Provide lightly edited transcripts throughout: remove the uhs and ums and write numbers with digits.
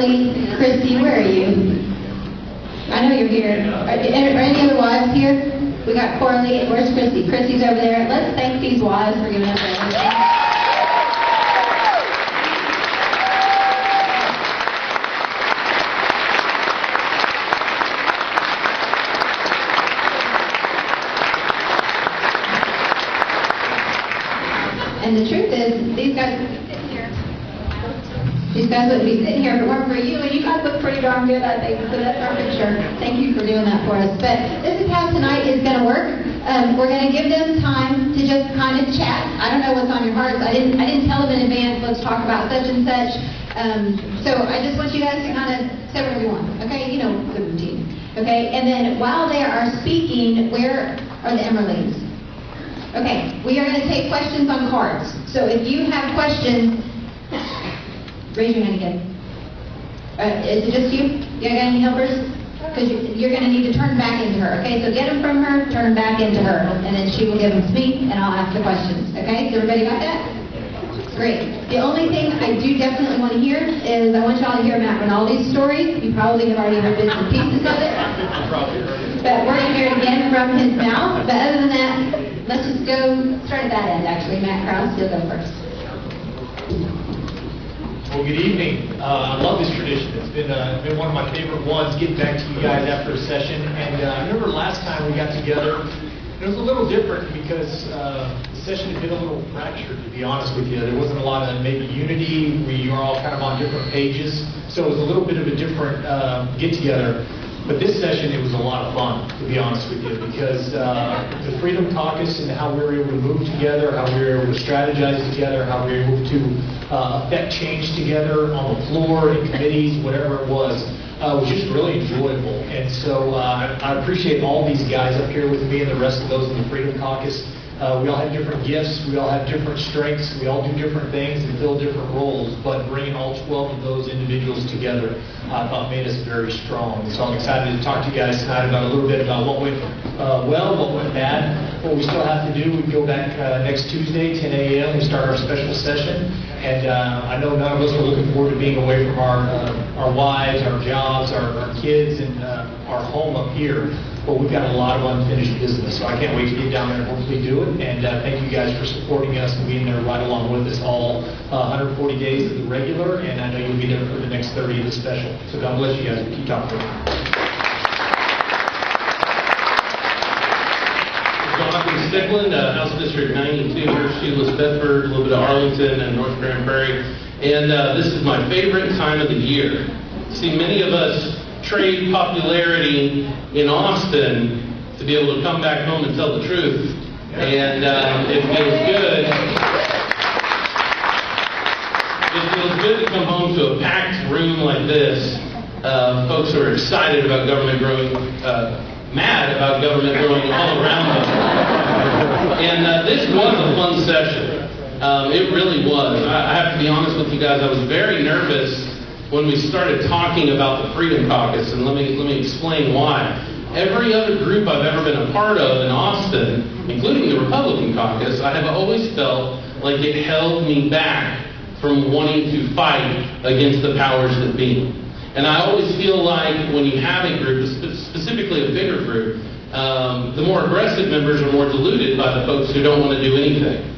Coralie, Christy, where are you? I know you're here. Are any other wives here? We got Coralie. Where's Christy? Christy's over there. Let's thank these wives for giving us everything. And the truth is, these guys wouldn't be sitting here if it weren't for you, and you guys look pretty darn good, I think, so that's our picture. Thank you for doing that for us. But this is how tonight is going to work. We're going to give them time to just kind of chat. I don't know what's on your hearts. I didn't tell them in advance, let's talk about such and such. So I just want you guys to kind of say whatever you want, okay? You know the routine, okay? And then while they are speaking, where are the Emerlings? Okay, we are going to take questions on cards. So if you have questions, raise your hand again. Is it just you? You got any helpers? Because you're going to need to turn back into her. Okay, so get them from her, turn back into her, and then she will give them to me, and I'll ask the questions. Okay, so everybody got that? Great. The only thing I do definitely want to hear is I want y'all to hear Matt Rinaldi's story. You probably have already heard bits and pieces of it. But we're going to hear it again from his mouth. But other than that, let's just go start at that end, actually. Matt Krause, you'll go first. Well, good evening. I love this tradition. It's been one of my favorite ones, getting back to you guys after a session. And I remember last time we got together, it was a little different because the session had been a little fractured, to be honest with you. There wasn't a lot of maybe unity. We were all kind of on different pages. So it was a little bit of a different get-together. But this session, it was a lot of fun, to be honest with you, because the Freedom Caucus and how we were able to move together, how we were able to strategize together, how we were able to affect change together on the floor, in committees, whatever it was just really enjoyable. And so I appreciate all these guys up here with me and the rest of those in the Freedom Caucus. We all have different gifts, we all have different strengths, we all do different things and fill different roles, but bringing all 12 of those individuals together, I thought made us very strong. So I'm excited to talk to you guys tonight about a little bit about what went well, what went bad, what we still have to do. We go back next Tuesday, 10 a.m., we start our special session, and I know none of us are looking forward to being away from our wives, our jobs, our kids, and our home up here. But we've got a lot of unfinished business, so I can't wait to get down there and hopefully do it. And thank you guys for supporting us and being there right along with us all 140 days of the regular, and I know you'll be there for the next 30 of the special. So God bless you guys. Keep talking. Jonathan Stickland, House District 92, Hershey, Bedford, a little bit of Arlington and North Grand Prairie. And this is my favorite time of the year. See, many of us trade popularity in Austin to be able to come back home and tell the truth. And it feels good. It feels good to come home to a packed room like this. Folks who are excited about government growing, mad about government growing all around them. And this was a fun session. It really was. I have to be honest with you guys, I was very nervous when we started talking about the Freedom Caucus, and let me explain why. Every other group I've ever been a part of in Austin, including the Republican Caucus, I have always felt like it held me back from wanting to fight against the powers that be. And I always feel like when you have a group, specifically a bigger group, the more aggressive members are more diluted by the folks who don't want to do anything.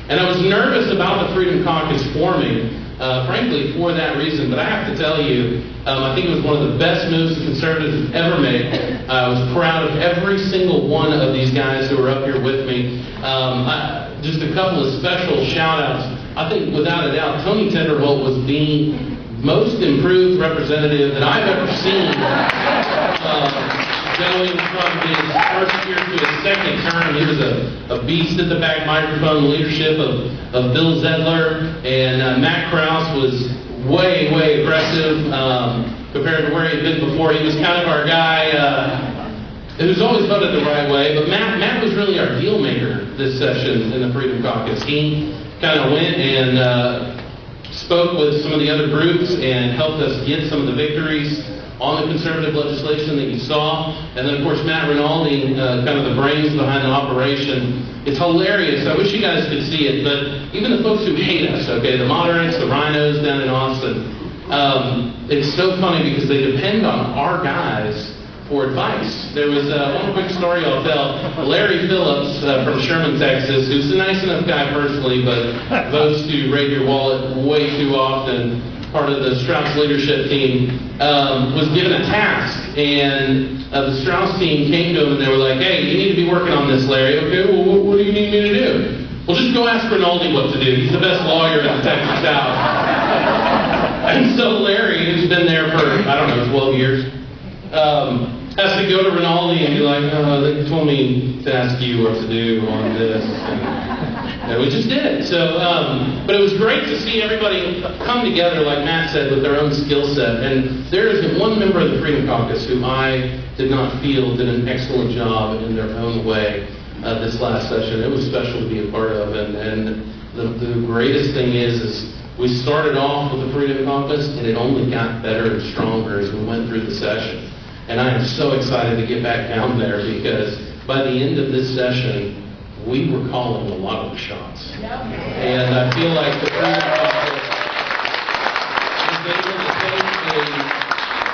And I was nervous about the Freedom Caucus forming, frankly, for that reason. But I have to tell you, I think it was one of the best moves the conservatives have ever made. I was proud of every single one of these guys who were up here with me. Just a couple of special shout-outs. I think, without a doubt, Tony Tenderholt was the most improved representative that I've ever seen. Going from his first year to his second term, he was a beast at the back microphone, leadership of Bill Zedler, and Matt Krause was way aggressive compared to where he'd been before. He was kind of our guy who's always voted the right way, but Matt was really our deal maker this session in the Freedom Caucus. He kind of went and spoke with some of the other groups and helped us get some of the victories on the conservative legislation that you saw. And then, of course, Matt Rinaldi, kind of the brains behind the operation. It's hilarious. I wish you guys could see it, but even the folks who hate us, okay, the moderates, the rhinos down in Austin, It's so funny because they depend on our guys for advice. There was one quick story I'll tell. Larry Phillips from Sherman, Texas, who's a nice enough guy personally, but votes to raid your wallet way too often, part of the Strauss leadership team, was given a task. And the Strauss team came to him and they were like, hey, you need to be working on this, Larry. Okay, well, what do you need me to do? Well, just go ask Rinaldi what to do. He's the best lawyer in the Texas South. And so Larry, who's been there for, I don't know, 12 years, has to go to Rinaldi and be like, they told me to ask you what to do on this. And we just did it. So, but it was great to see everybody come together, like Matt said, with their own skill set. And there isn't one member of the Freedom Caucus who I did not feel did an excellent job in their own way this last session. It was special to be a part of. And the greatest thing is we started off with the Freedom Caucus, and it only got better and stronger as we went through the session. And I am so excited to get back down there because by the end of this session, we were calling a lot of the shots. And I feel like the Freedom Caucus was able to take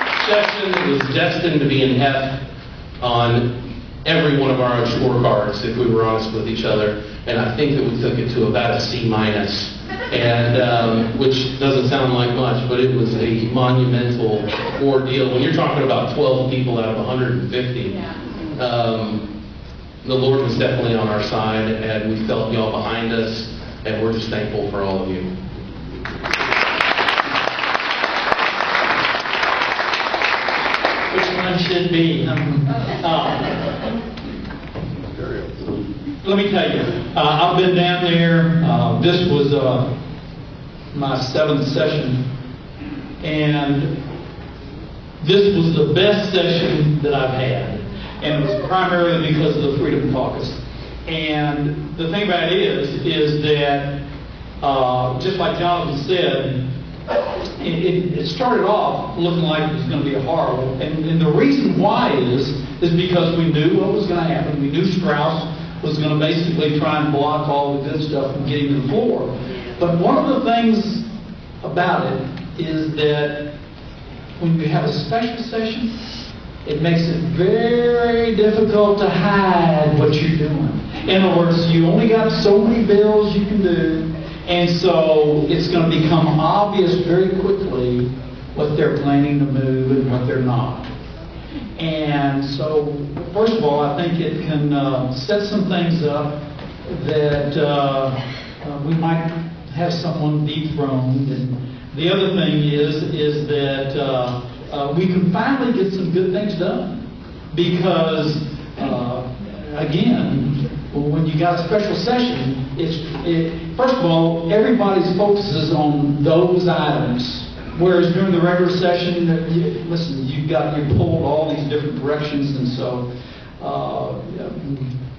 a session that was destined to be an F on every one of our scorecards, if we were honest with each other. And I think that we took it to about a C-, and which doesn't sound like much, but it was a monumental ordeal. When you're talking about 12 people out of 150, the Lord was definitely on our side, and we felt y'all behind us, and we're just thankful for all of you. Which one should be? Let me tell you, I've been down there. This was my 7th session, and this was the best session that I've had, and it was primarily because of the Freedom Caucus. And the thing about it is that, just like Jonathan said, it started off looking like it was going to be horrible, and the reason why is because we knew what was going to happen. We knew Strauss was going to basically try and block all the good stuff from getting to the floor. But one of the things about it is that when you have a special session, it makes it very difficult to hide what you're doing. In other words, you only got so many bills you can do, and so it's going to become obvious very quickly what they're planning to move and what they're not. And so, first of all, I think it can set some things up that we might have someone dethroned. And the other thing is that we can finally get some good things done. Because, again, when you got a special session, first of all, everybody's focuses on those items. Whereas during the regular session, listen, you pulled all these different directions, and so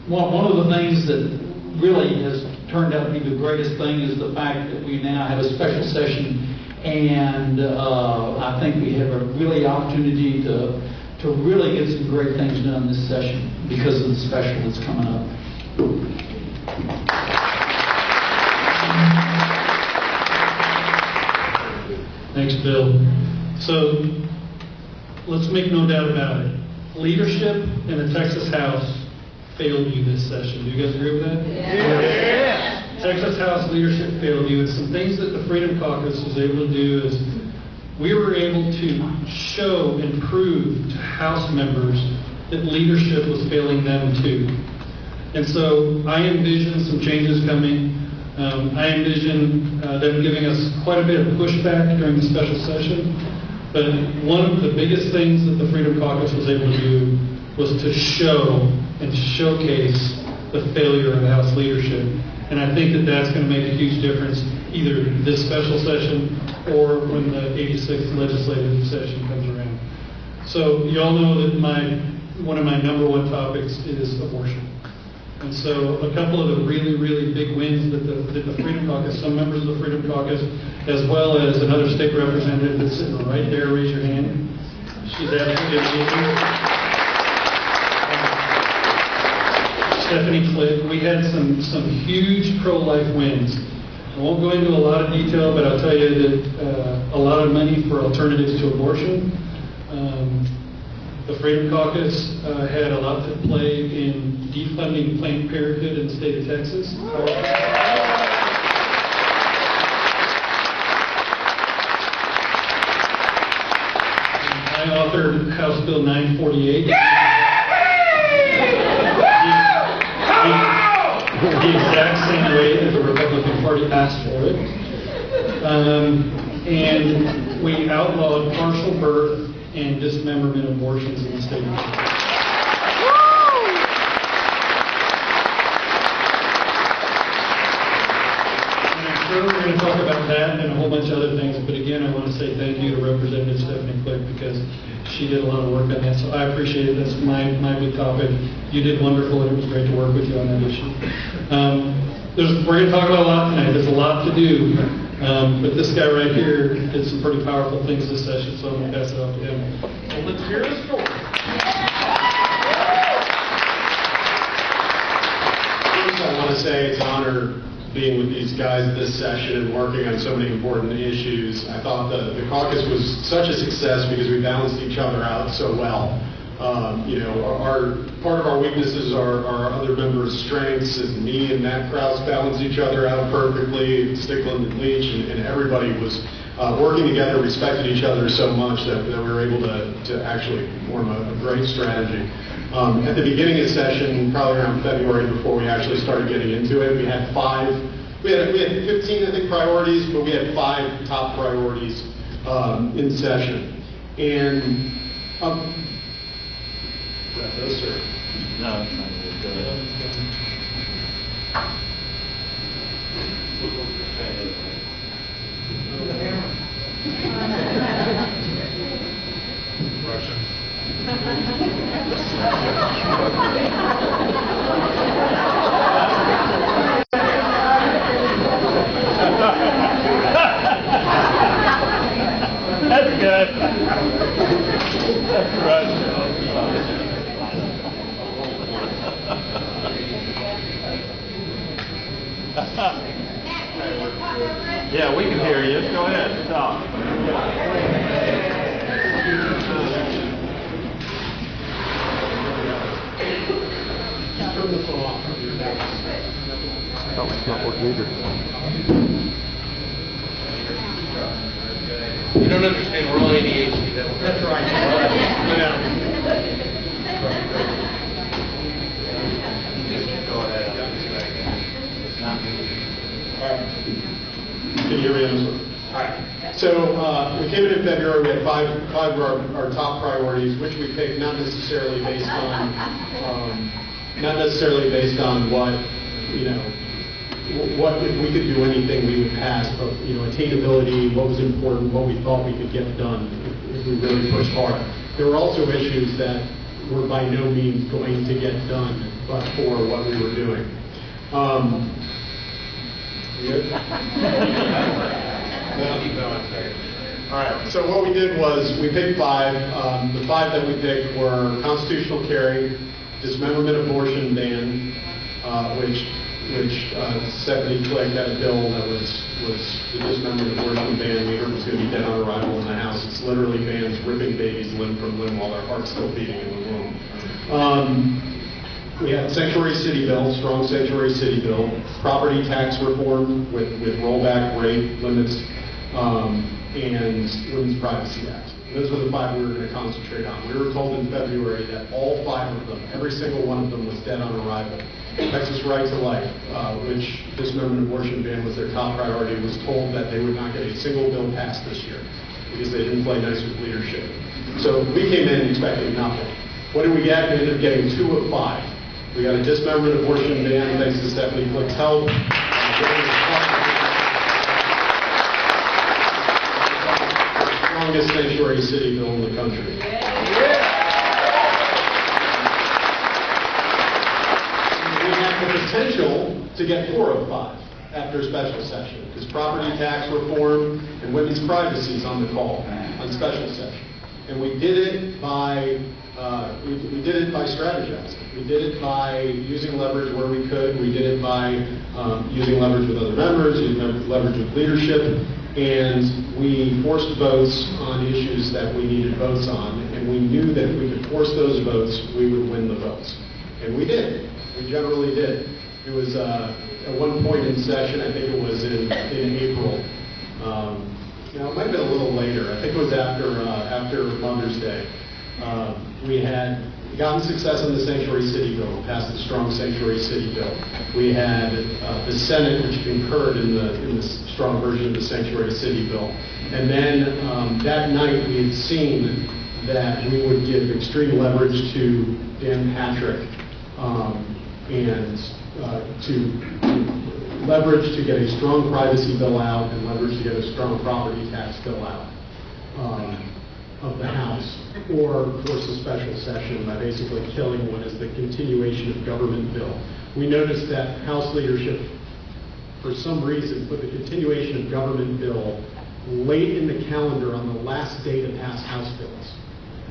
one of the things that really has turned out to be the greatest thing is the fact that we now have a special session, and I think we have a really opportunity to really get some great things done this session because of the special that's coming up. Thanks, Bill. So, let's make no doubt about it. Leadership in the Texas House failed you this session. Do you guys agree with that? Yeah. Texas House leadership failed you. And some things that the Freedom Caucus was able to do is we were able to show and prove to House members that leadership was failing them too. And so I envision some changes coming. I envision them giving us quite a bit of pushback during the special session. But one of the biggest things that the Freedom Caucus was able to do was to show and showcase the failure of House leadership. And I think that that's going to make a huge difference either this special session or when the 86th legislative session comes around. So you all know that one of my number one topics is abortion. And so a couple of the really, really big wins that the Freedom Caucus, some members of the Freedom Caucus, as well as another state representative that's sitting right there, raise your hand. She's absolutely amazing. Stephanie Cliff. We had some huge pro-life wins. I won't go into a lot of detail, but I'll tell you that a lot of money for alternatives to abortion. The Freedom Caucus had a lot to play in defunding Planned Parenthood in the state of Texas. I authored House Bill 948. The exact same way that the Republican Party asked for it. And we outlawed partial birth and dismemberment abortions in the state of Texas. And I'm sure we're going to talk about that and a whole bunch of other things, but again, I want to say thank you to Representative Stephanie Quick because she did a lot of work on that, so I appreciate it. That's my big topic. You did wonderful, and it was great to work with you on that issue. We're going to talk about a lot tonight. There's a lot to do, but this guy right here did some pretty powerful things this session, so I'm going to pass it off to him. Well, let's hear the story. First, I want to say it's an honor being with these guys this session and working on so many important issues. I thought the caucus was such a success because we balanced each other out so well. Part of our weaknesses are our other members' strengths, and me and Matt Krause balanced each other out perfectly, Stickland and Leach, and everybody was working together, respected each other so much that we were able to actually form a great strategy. At the beginning of session, probably around February, before we actually started getting into it, we had 15, I think, priorities, but we had 5 top priorities in session. And those are No, it's not good. Go ahead. That's good. That's right. Yeah, we can hear you. Go ahead. Stop. Oh, it's not working either. You don't understand, we're all ADHD. That's right. Go ahead. Can you hear me on this one? All right. So we came in February. We had five of our top priorities, which we picked not necessarily based on what what if we could do anything we would pass, but attainability, what was important, what we thought we could get done if we really pushed hard. There were also issues that were by no means going to get done, but for what we were doing. All right, so what we did was we picked 5. The 5 that we picked were constitutional carry, dismemberment abortion ban, which Stephanie Clegg had a bill that was the dismemberment abortion ban. We heard it was going to be dead on arrival in the House. It's literally bans ripping babies limb from limb while their heart's still beating in the womb. We had sanctuary city bill, strong sanctuary city bill, property tax reform with rollback rate limits, and Women's Privacy Act. Those were the 5 we were going to concentrate on. We were told in February that all 5 of them, every single one of them, was dead on arrival. Texas Right to Life, which dismemberment abortion ban was their top priority, was told that they would not get a single bill passed this year because they didn't play nice with leadership. So we came in expecting nothing. What did we get? We ended up getting 2 of 5. We got a dismemberment abortion ban thanks to Stephanie Quick's help. Strongest sanctuary city bill in the country. We have the potential to get 4 of 5 after a special session, because property tax reform and women's privacy is on the call on special session. And we did it by we did it it by strategizing. We did it by using leverage where we could. We did it by using leverage with other members, using leverage with leadership, and we forced votes on issues that we needed votes on, and we knew that if we could force those votes, we would win the votes. And we did. We generally did. It was at one point in session, I think it was in April. It might have been a little later. I think it was after Mother's Day. We had gotten success on the Sanctuary City Bill, passed the strong Sanctuary City Bill. We had the Senate, which concurred in the strong version of the Sanctuary City Bill. And then that night we had seen that we would give extreme leverage to Dan Patrick and to leverage to get a strong privacy bill out and leverage to get a strong property tax bill out of the House, or force a special session by basically killing what is the continuation of government bill. We noticed that House leadership, for some reason, put the continuation of government bill late in the calendar on the last day to pass House bills.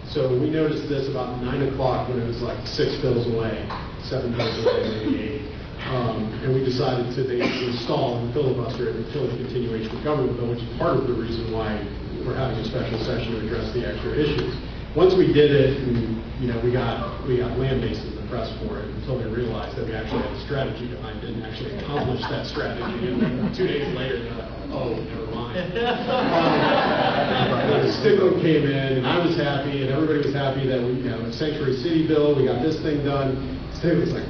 So we noticed this about 9 o'clock when it was like 6 bills away, 7 bills away, maybe 8. And we decided to basically stall and filibuster it and kill the continuation of government bill, which is part of the reason why we're having a special session to address the extra issues. Once we did it, and, we got lambasted in the press for it until we realized that we actually had a strategy behind it and actually accomplished that strategy. And then 2 days later, they're like, oh, never mind. The stigma came in, and I was happy, and everybody was happy that we, the Sanctuary City Bill, we got this thing done. Stigma was like,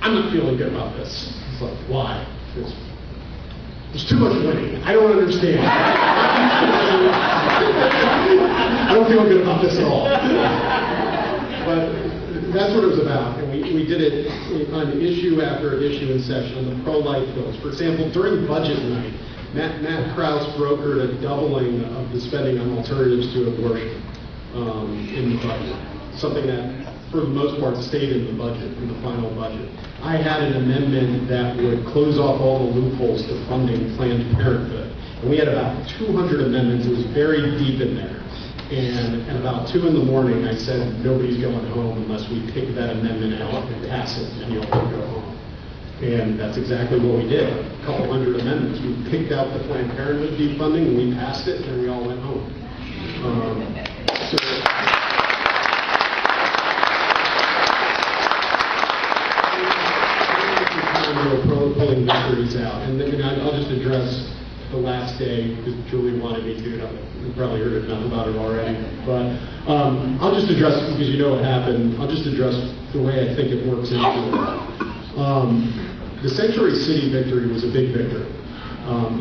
I'm not feeling good about this. It's like, why? Because there's too much winning. I don't understand. I don't feel good about this at all. But that's what it was about. And we did it on issue after issue in session on the pro-life bills. For example, during budget night, Matt Krause brokered a doubling of the spending on alternatives to abortion in the budget. Something that, for the most part, stayed in the budget, in the final budget. I had an amendment that would close off all the loopholes to funding Planned Parenthood. And we had about 200 amendments. It was very deep in there. And at about 2 in the morning, I said, nobody's going home unless we pick that amendment out and pass it, and you'll all go home. And that's exactly what we did. A couple hundred amendments. We picked out the Planned Parenthood defunding, and we passed it, and we all went home. Pulling victories out, and I'll just address the last day because Julie wanted me to. You probably heard enough about it already, but I'll just address, because you know what happened. I'll just address the way I think it works into it. The Sanctuary City victory was a big victory.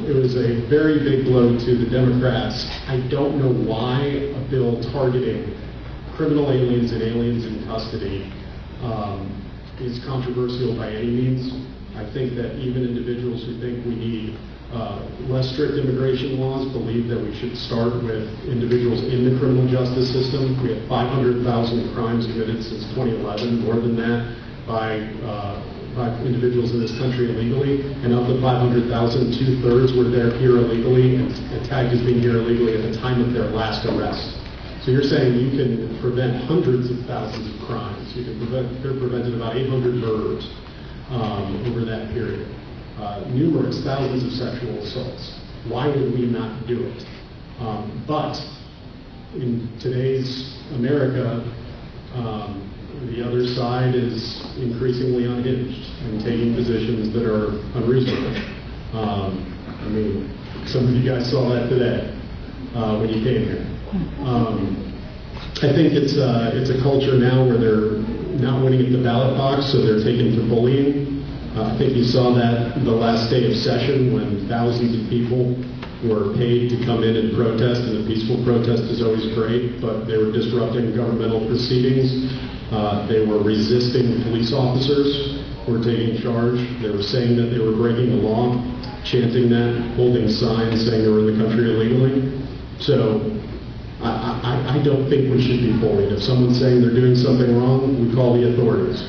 It was a very big blow to the Democrats. I don't know why a bill targeting criminal aliens and aliens in custody is controversial by any means. I think that even individuals who think we need less strict immigration laws believe that we should start with individuals in the criminal justice system. We have 500,000 crimes committed since 2011, more than that, by individuals in this country illegally. And of the 500,000, 2/3 were there here illegally and tagged as being here illegally at the time of their last arrest. So you're saying you can prevent hundreds of thousands of crimes. You can prevented about 800 murders over that period. Numerous thousands of sexual assaults. Why would we not do it? But in today's America, the other side is increasingly unhinged and taking positions that are unreasonable. I mean, some of you guys saw that today when you came here. I think it's a culture now where they're not winning at the ballot box, so they're taken to bullying. I think you saw that the last day of session when thousands of people were paid to come in and protest, and a peaceful protest is always great, but they were disrupting governmental proceedings. They were resisting police officers who were taking charge. They were saying that they were breaking the law, chanting that, holding signs saying they were in the country illegally. So I don't think we should be bullied. If someone's saying they're doing something wrong, we call the authorities.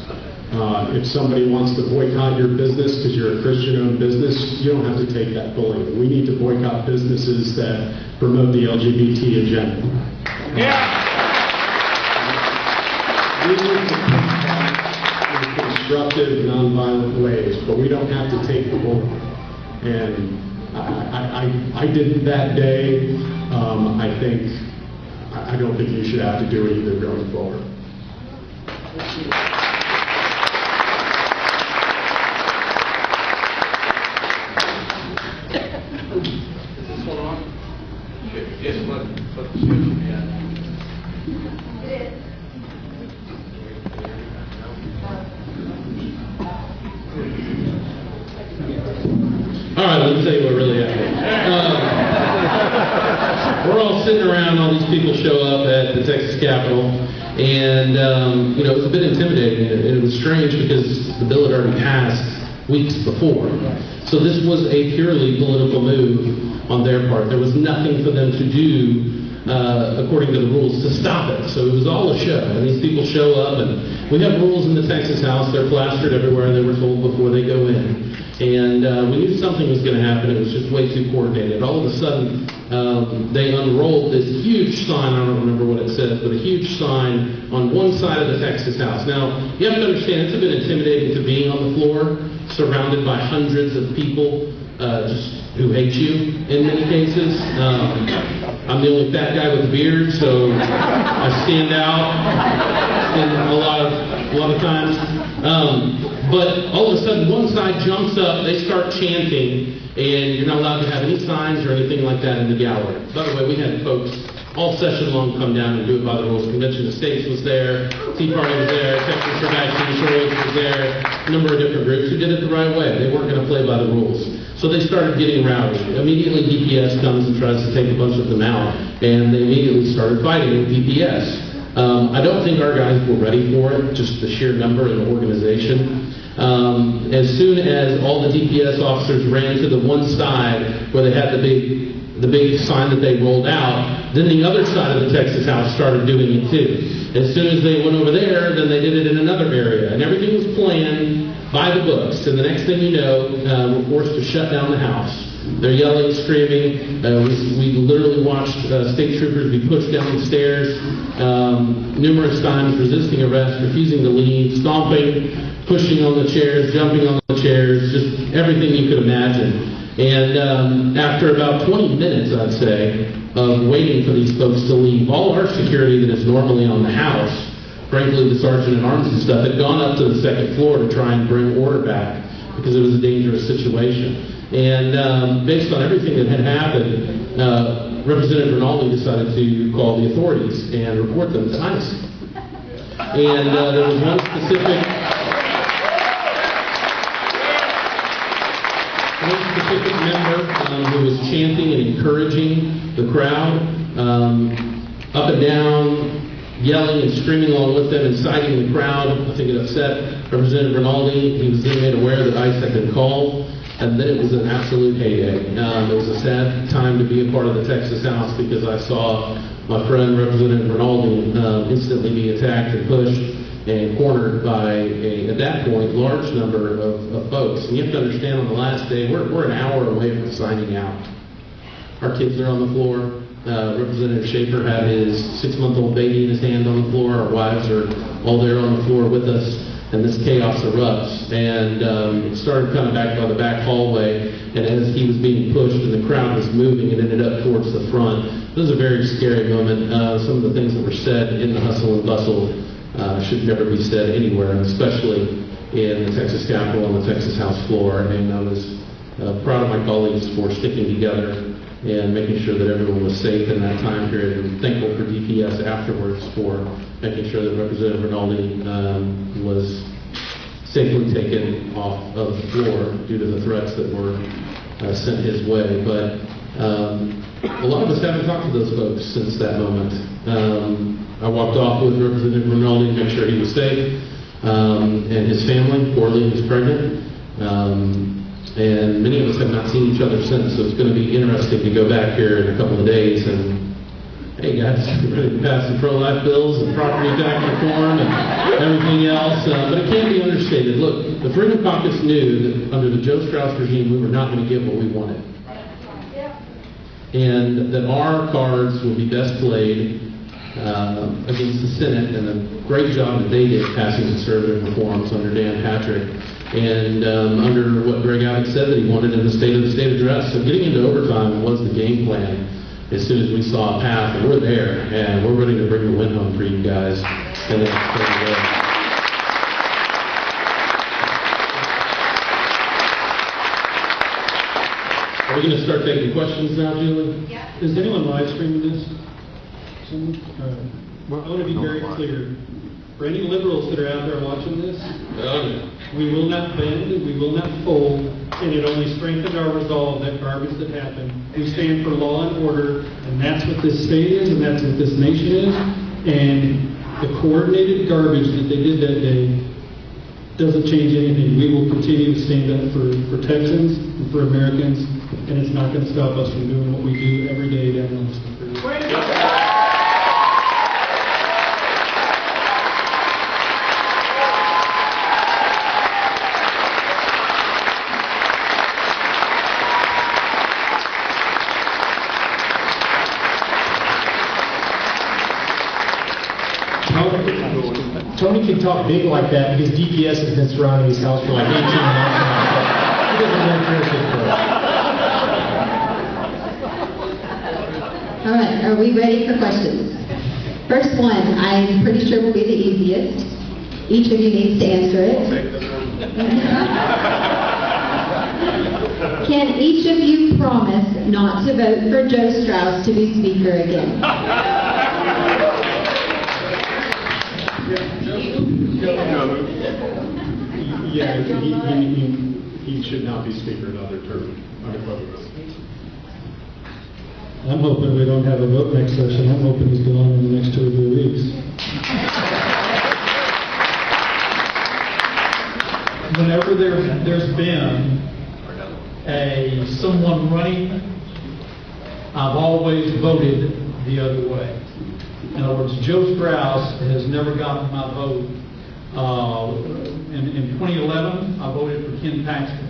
If somebody wants to boycott your business because you're a Christian-owned business, you don't have to take that bullying. We need to boycott businesses that promote the LGBT agenda. Yeah. We need to push back in constructive, nonviolent ways, but we don't have to take the bullet. And I didn't that day. I don't think you should have to do it either going forward. Yes, what, all right, let me tell you what really happened. We're all sitting around, all these people show up at the Texas Capitol, and it was a bit intimidating. It was strange because the bill had already passed weeks before. So this was a purely political move on their part. There was nothing for them to do according to the rules to stop it. So it was all a show. And these people show up, and we have rules in the Texas House. They're plastered everywhere, and they were told before they go in. And we knew something was going to happen. It was just way too coordinated. All of a sudden, they unrolled this huge sign. I don't remember what it says, but a huge sign on one side of the Texas House. Now, you have to understand, it's a bit intimidating to being on the floor, surrounded by hundreds of people just who hate you in many cases. I'm the only fat guy with a beard, so I stand out in a lot of times. But all of a sudden, one side jumps up, they start chanting, and you're not allowed to have any signs or anything like that in the gallery. By the way, we had folks all session long come down and do it by the rules. Convention of States was there, Tea Party was there, Texas for Vaccine Choice was there, a number of different groups who did it the right way. They weren't going to play by the rules. So they started getting rowdy. Immediately DPS comes and tries to take a bunch of them out, and they immediately started fighting with DPS. I don't think our guys were ready for it, just the sheer number and the organization. As soon as all the DPS officers ran to the one side where they had the big sign that they rolled out, then the other side of the Texas House started doing it too. As soon as they went over there, then they did it in another area. And everything was planned by the books. And the next thing you know, we're forced to shut down the house. They're yelling, screaming. We literally watched state troopers be pushed down the stairs numerous times, resisting arrest, refusing to leave, stomping, pushing on the chairs, jumping on the chairs, just everything you could imagine. And after about 20 minutes, I'd say, of waiting for these folks to leave, all our security that is normally on the house, frankly, the sergeant at arms and stuff, had gone up to the second floor to try and bring order back because it was a dangerous situation. And based on everything that had happened, Representative Rinaldi decided to call the authorities and report them to ICE. And there was one specific member who was chanting and encouraging the crowd, up and down, yelling and screaming along with them, inciting the crowd. I think it upset Representative Rinaldi. He was then made aware that ICE had been called, and then it was an absolute heyday. It was a sad time to be a part of the Texas House because I saw my friend Representative Rinaldi instantly be attacked and pushed and cornered by at that point, large number of folks. And you have to understand, on the last day, we're an hour away from signing out. Our kids are on the floor. Representative Schaefer had his 6-month-old baby in his hand on the floor. Our wives are all there on the floor with us, and this chaos erupts. And it started coming back by the back hallway, and as he was being pushed and the crowd was moving, it ended up towards the front. It was a very scary moment. Some of the things that were said in the hustle and bustle should never be said anywhere, especially in the Texas Capitol on the Texas House floor. And I was proud of my colleagues for sticking together and making sure that everyone was safe in that time period. And thankful for DPS afterwards for making sure that Representative Rinaldi was safely taken off of the floor due to the threats that were sent his way. But a lot of us haven't talked to those folks since that moment. I walked off with Representative Rinaldi to make sure he was safe, and his family. Corley was pregnant. And many of us have not seen each other since, so it's going to be interesting to go back here in a couple of days and, hey guys, we're ready to pass the pro-life bills and property tax reform and everything else. But it can't be understated. Look, the Freedom Caucus knew that under the Joe Strauss regime, we were not going to get what we wanted. And that our cards would be best played against the Senate, and the great job that they did passing conservative reforms under Dan Patrick, and under what Greg Abbott said that he wanted in the state address. So getting into overtime was the game plan as soon as we saw a path, and we're there, and we're ready to bring the win home for you guys in the next 30 days. Are we going to start taking questions now, Julie? Yeah. Is anyone live streaming this? Someone? All right. I want to be very clear. For any liberals that are out there watching this, we will not bend, we will not fold, and it only strengthened our resolve, that garbage that happened. We stand for law and order, and that's what this state is, and that's what this nation is. And the coordinated garbage that they did that day doesn't change anything. We will continue to stand up for Texans and for Americans, and it's not going to stop us from doing what we do every day down on the street. Tony can talk big like that because DPS has been surrounding his house for like 18 months now. He doesn't really care for it. All right, are we ready for questions? First one, I'm pretty sure will be the easiest. Each of you needs to answer it. Can each of you promise not to vote for Joe Strauss to be Speaker again? Yeah, he should not be Speaker another term. I'm hoping we don't have a vote next session. I'm hoping he's gone in the next 2 or 3 weeks. Whenever there's been someone running, I've always voted the other way. In other words, Joe Strauss has never gotten my vote. In 2011, I voted for Ken Paxton.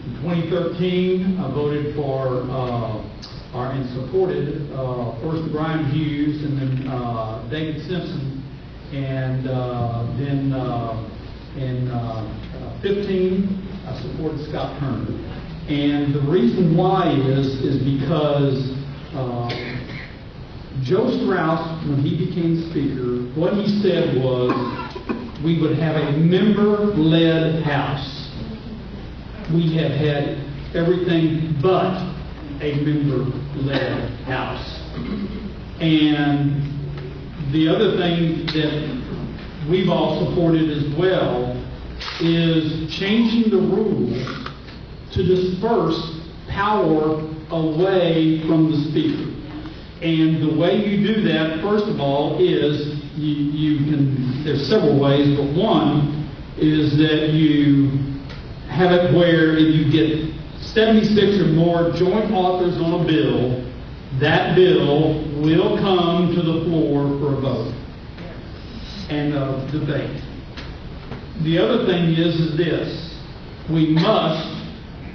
In 2013, I voted for and supported first Brian Hughes and then David Simpson, and then in 15, I supported Scott Turner. And the reason why is because Joe Strauss, when he became Speaker, what he said was we would have a member-led House. We have had everything but a member-led House. And the other thing that we've all supported as well is changing the rules to disperse power away from the Speaker. And the way you do that, first of all, is you can, there's several ways, but one is that you have it where if you get 76 or more joint authors on a bill, that bill will come to the floor for a vote and a debate. The other thing is this: we must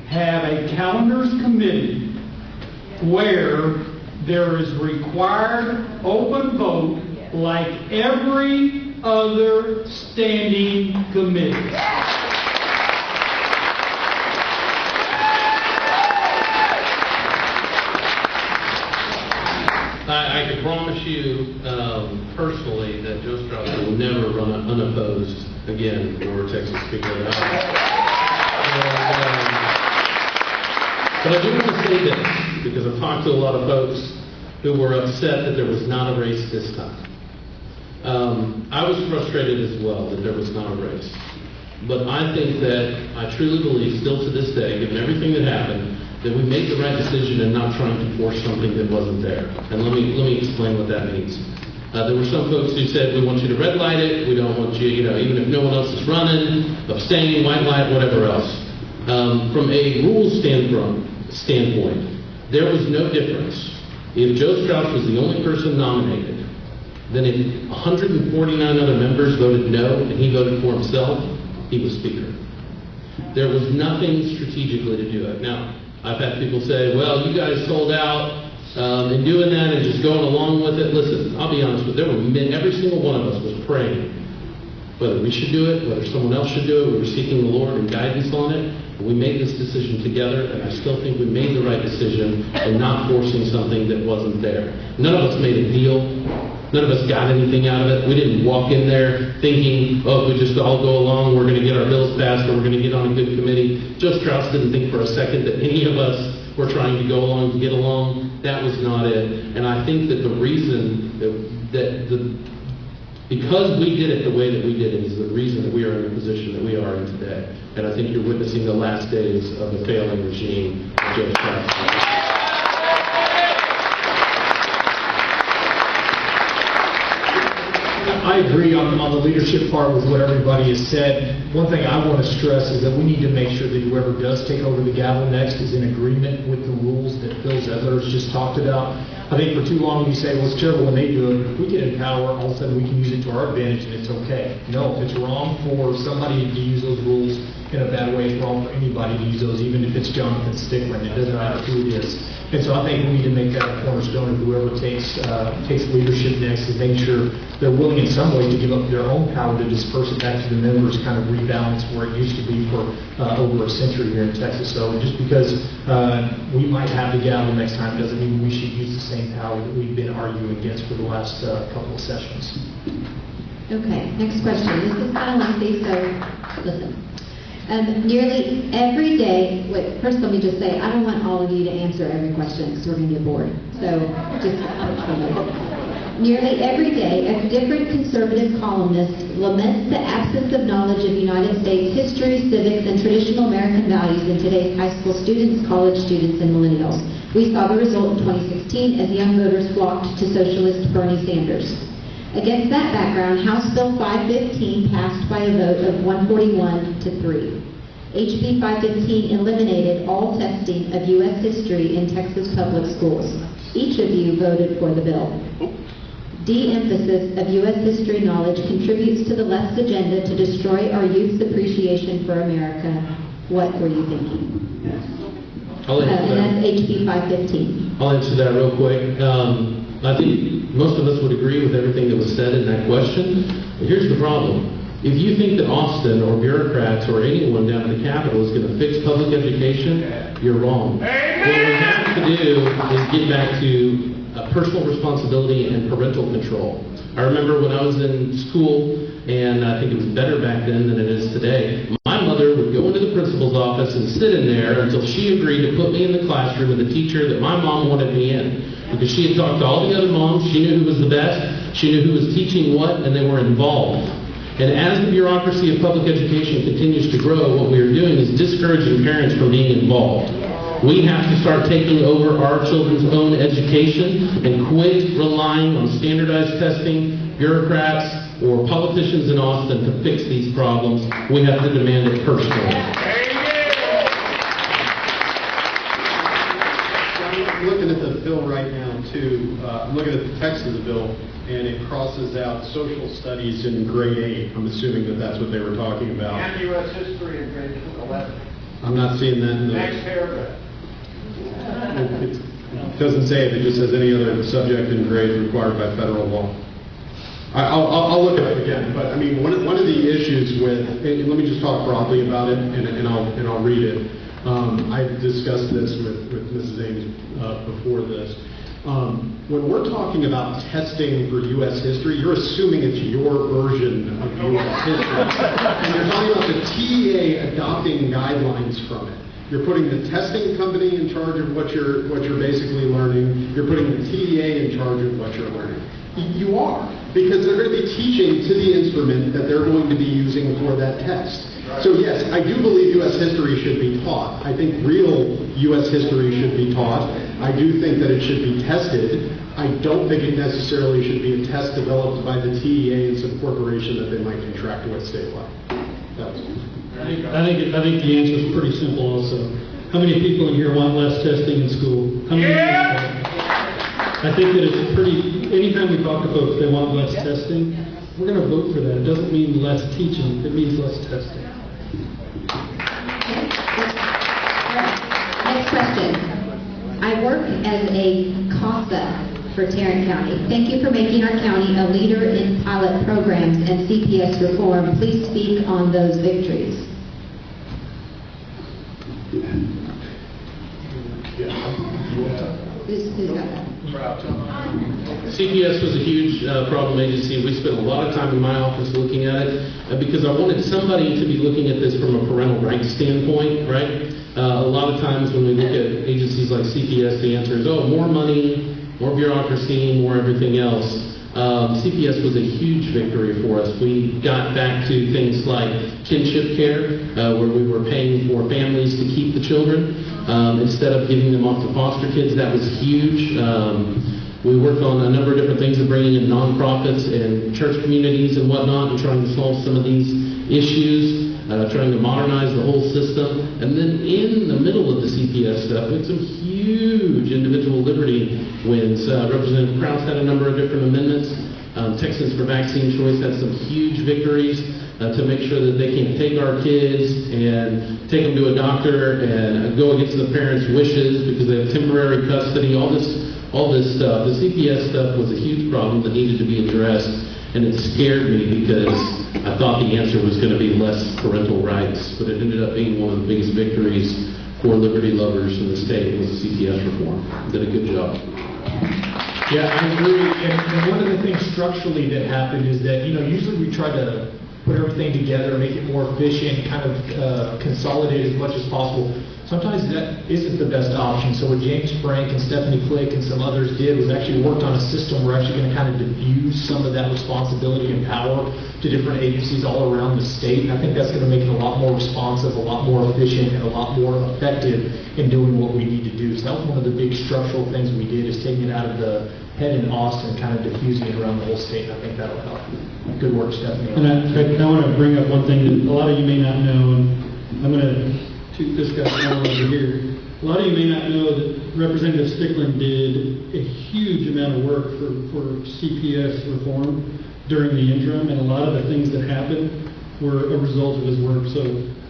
have a calendars committee where there is required open vote like every other standing committee. I can promise you personally that Joe Strauss will never run unopposed again for Texas Speaker of the House. But I do want to say this, because I've talked to a lot of folks who were upset that there was not a race this time. I was frustrated as well that there was not a race. But I think that, I truly believe, still to this day, given everything that happened, that we made the right decision in not trying to force something that wasn't there. And let me explain what that means. There were some folks who said, we want you to red light it, we don't want you, even if no one else is running, abstain, white light, whatever else. From a rules standpoint, there was no difference. If Joe Strauss was the only person nominated, then if 149 other members voted no and he voted for himself, he was Speaker. There was nothing strategically to do it. Now, I've had people say, well, you guys sold out And doing that and just going along with it, listen, I'll be honest with you, every single one of us was praying whether we should do it, whether someone else should do it. We were seeking the Lord and guidance on it. And we made this decision together, and I still think we made the right decision in not forcing something that wasn't there. None of us made a deal. None of us got anything out of it. We didn't walk in there thinking, oh, if we just all go along, we're going to get our bills passed, or we're going to get on a good committee. Joe Strauss didn't think for a second that any of us were trying to go along to get along. That was not it. And I think that the reason because we did it the way that we did it is the reason that we are in the position that we are in today. And I think you're witnessing the last days of the failing regime of Joe Strauss. I agree on the leadership part with what everybody has said. One thing I want to stress is that we need to make sure that whoever does take over the gavel next is in agreement with the rules that Bill Zedler has just talked about. I think for too long we say, well, it's terrible when they do it. If we get in power, all of a sudden we can use it to our advantage and it's okay. No, if it's wrong for somebody to use those rules in a bad way, it's wrong for anybody to use those, even if it's Jonathan Stickland. It doesn't matter who it is. And so I think we need to make that a cornerstone of whoever takes leadership next is make sure they're willing in some way to give up their own power to disperse it back to the members, kind of rebalance where it used to be for over a century here in Texas. So just because we might have the gavel next time doesn't mean we should use the same power that we've been arguing against for the last couple of sessions. Okay, next question. This is kind of lengthy, so listen. Nearly every day, first let me just say, I don't want all of you to answer every question because we're going to get bored. So just nearly every day, a different conservative columnist laments the absence of knowledge of United States history, civics, and traditional American values in today's high school students, college students, and millennials. We saw the result in 2016 as young voters flocked to socialist Bernie Sanders. Against that background, House Bill 515 passed by a vote of 141 to 3. HB 515 eliminated all testing of U.S. history in Texas public schools. Each of you voted for the bill. De-emphasis of U.S. history knowledge contributes to the left's agenda to destroy our youth's appreciation for America. What were you thinking? And that's HB 515. I'll answer that real quick. I think most of us would agree with everything that was said in that question. But here's the problem. If you think that Austin or bureaucrats or anyone down at the Capitol is going to fix public education, you're wrong. What we have to do is get back to personal responsibility and parental control. I remember when I was in school, and I think it was better back then than it is today, my mother would go into the principal's office and sit in there until she agreed to put me in the classroom with the teacher that my mom wanted me in. Because she had talked to all the other moms, she knew who was the best, she knew who was teaching what, and they were involved. And as the bureaucracy of public education continues to grow, what we are doing is discouraging parents from being involved. We have to start taking over our children's own education and quit relying on standardized testing, bureaucrats, or politicians in Austin to fix these problems. We have to demand it personally. I'm looking at the bill right now, too. I'm looking at the text of the bill, and it crosses out social studies in grade 8. I'm assuming that that's what they were talking about. And U.S. history in grade 11. I'm not seeing that in the... Next paragraph. It doesn't say it. It just says any other subject in grade required by federal law. I'll look at it again, but I mean, one of the issues with, and let me just talk broadly about it, and I'll read it. I discussed this with Mrs. Ames before this. When we're talking about testing for U.S. history, you're assuming it's your version of U.S. history. And you're talking about the TEA adopting guidelines from it. You're putting the testing company in charge of what you're basically learning. You're putting the TEA in charge of what you're learning. You are, because they're going to be teaching to the instrument that they're going to be using for that test. So yes, I do believe U.S. history should be taught. I think real U.S. history should be taught. I do think that it should be tested. I don't think it necessarily should be a test developed by the TEA and some corporation that they might contract with statewide. I think the answer is pretty simple also. How many people in here want less testing in school? How many I think that it's pretty, anytime we talk to folks, they want less testing, we're going to vote for that. It doesn't mean less teaching, it means less testing. Next question. I work as a CASA for Tarrant County. Thank you for making our county a leader in pilot programs and CPS reform. Please speak on those victories. Who's got that? CPS was a huge problem agency. We spent a lot of time in my office looking at it because I wanted somebody to be looking at this from a parental rights standpoint, right? A lot of times when we look at agencies like CPS, the answer is, oh, more money, more bureaucracy, more everything else. CPS was a huge victory for us. We got back to things like kinship care, where we were paying for families to keep the children instead of giving them off to foster kids. That was huge. We worked on a number of different things of bringing in nonprofits and church communities and whatnot and trying to solve some of these issues, trying to modernize the whole system. And then in the middle of the CPS stuff, we had some huge individual liberty wins. Representative Krause had a number of different amendments. Texans for Vaccine Choice had some huge victories to make sure that they can't take our kids and take them to a doctor and go against the parents' wishes because they have temporary custody, all this stuff. The CPS stuff was a huge problem that needed to be addressed, and it scared me because I thought the answer was going to be less parental rights, but it ended up being one of the biggest victories for liberty lovers in the state was the CPS reform. Did a good job. Yeah, I agree. And one of the things structurally that happened is that, usually we try to put everything together, make it more efficient, kind of consolidate as much as possible. Sometimes that isn't the best option. So what James Frank and Stephanie Flick and some others did was actually worked on a system we're actually going to kind of diffuse some of that responsibility and power to different agencies all around the state. And I think that's going to make it a lot more responsive, a lot more efficient, and a lot more effective in doing what we need to do. So that was one of the big structural things we did, is taking it out of the head in Austin, kind of diffusing it around the whole state. And I think that'll help. Good work, Stephanie. And I want to bring up one thing that a lot of you may not know, and I'm going to toot this guy down over here. A lot of you may not know that Representative Stickland did a huge amount of work for CPS reform during the interim, and a lot of the things that happened were a result of his work. So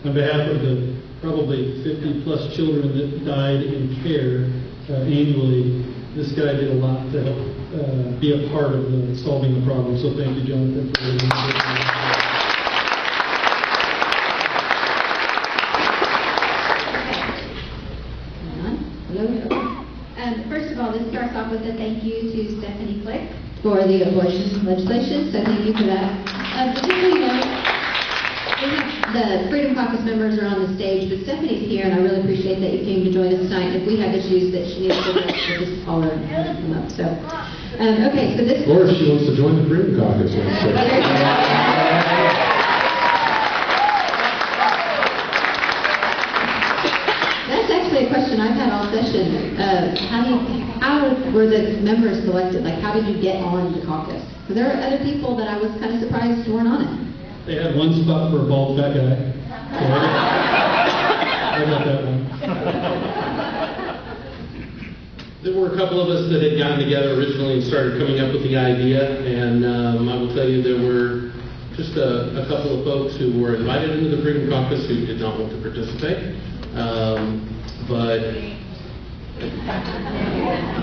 on behalf of the probably 50-plus children that died in care annually, this guy did a lot to help be a part of solving the problem. So thank you, Jonathan, for doing that. First of all, this starts off with a thank you to Stephanie Flick for the abortion legislation, so thank you for that. Just so you know, the Freedom Caucus members are on the stage, but Stephanie's here, and I really appreciate that you came to join us tonight. If we have issues that she needs to address, we'll just call her and have them up. So, okay, so this... Or if she wants to join the Freedom Caucus. A question I've had all session. How were the members selected? Like, how did you get on the caucus? Because there are other people that I was kind of surprised weren't on it. They had one spot for a bald fat guy. So I got that one. There were a couple of us that had gotten together originally and started coming up with the idea, and I will tell you there were just a couple of folks who were invited into the Freedom Caucus who did not want to participate. But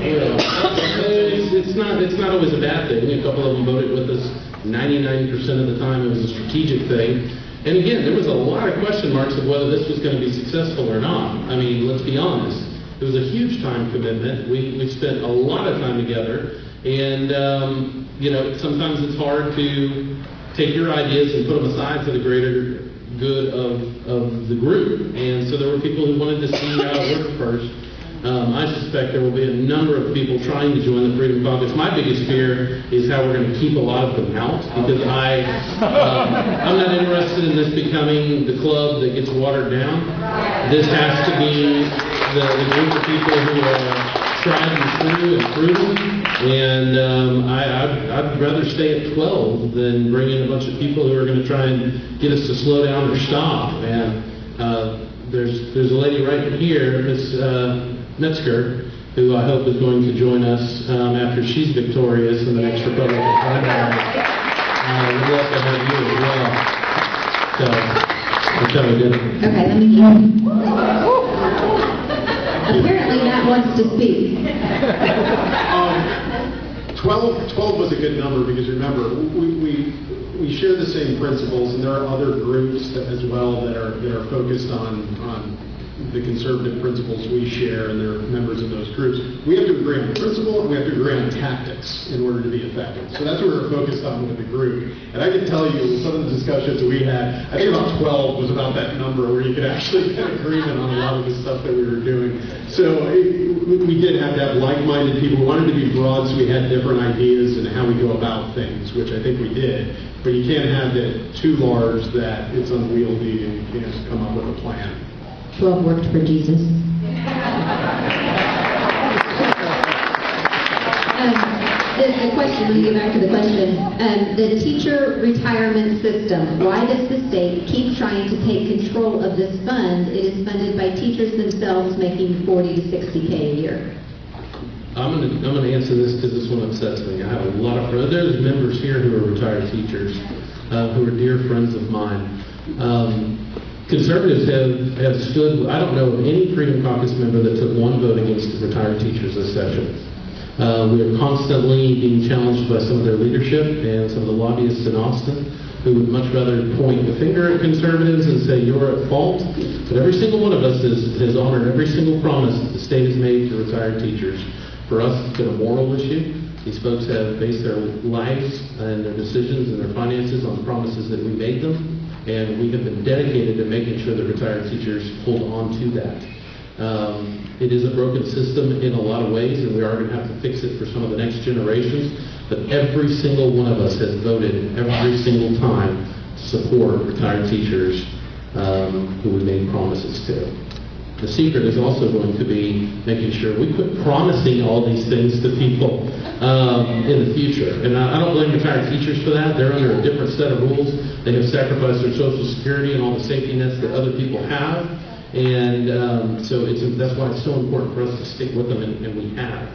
it's not always a bad thing. A couple of them voted with us 99% of the time. It was a strategic thing. And again, there was a lot of question marks of whether this was going to be successful or not. I mean, let's be honest. It was a huge time commitment. We spent a lot of time together. And, sometimes it's hard to take your ideas and put them aside for the greater good of the group. And so there were people who wanted to see how it worked first. I suspect there will be a number of people trying to join the Freedom Caucus. My biggest fear is how we're going to keep a lot of them out, because I'm not interested in this becoming the club that gets watered down. This has to be the group of people who are tried and true and proven, and I'd rather stay at 12 than bring in a bunch of people who are going to try and get us to slow down or stop. And there's a lady right here, Ms. Metzger, who I hope is going to join us after she's victorious in the next Republican primary. We'd love to have you as well. So, that's how we did it. Okay, let me Apparently Matt wants to speak. 12 was a good number because remember, we share the same principles, and there are other groups as well that are focused on the conservative principles we share, and they're members of those groups. We have to agree on the principle, and we have to agree on tactics in order to be effective. So that's what we're focused on with the group. And I can tell you, some of the discussions we had, I think about 12 was about that number where you could actually get agreement on a lot of the stuff that we were doing. So we did have to have like-minded people. We wanted to be broad, so we had different ideas and how we go about things, which I think we did. But you can't have it too large that it's unwieldy and you can't come up with a plan. 12 worked for Jesus. The question, let me get back to the question. The teacher retirement system, why does the state keep trying to take control of this fund? It is funded by teachers themselves making $40 to $60K a year. I'm gonna answer this because this one upsets me. I have a lot of friends. There's members here who are retired teachers, who are dear friends of mine. Conservatives have stood. I don't know of any Freedom Caucus member that took one vote against the retired teachers this session. We are constantly being challenged by some of their leadership and some of the lobbyists in Austin who would much rather point the finger at conservatives and say you're at fault. But every single one of us has honored every single promise that the state has made to retired teachers. For us, it's been a moral issue. These folks have based their lives and their decisions and their finances on the promises that we made them. And we have been dedicated to making sure that retired teachers hold on to that. It is a broken system in a lot of ways, and we are going to have to fix it for some of the next generations. But every single one of us has voted every single time to support retired teachers who we made promises to. The secret is also going to be making sure we quit promising all these things to people in the future. And I don't blame retired teachers for that. They're under a different set of rules. They have sacrificed their Social Security and all the safety nets that other people have. And so that's why it's so important for us to stick with them, and we have.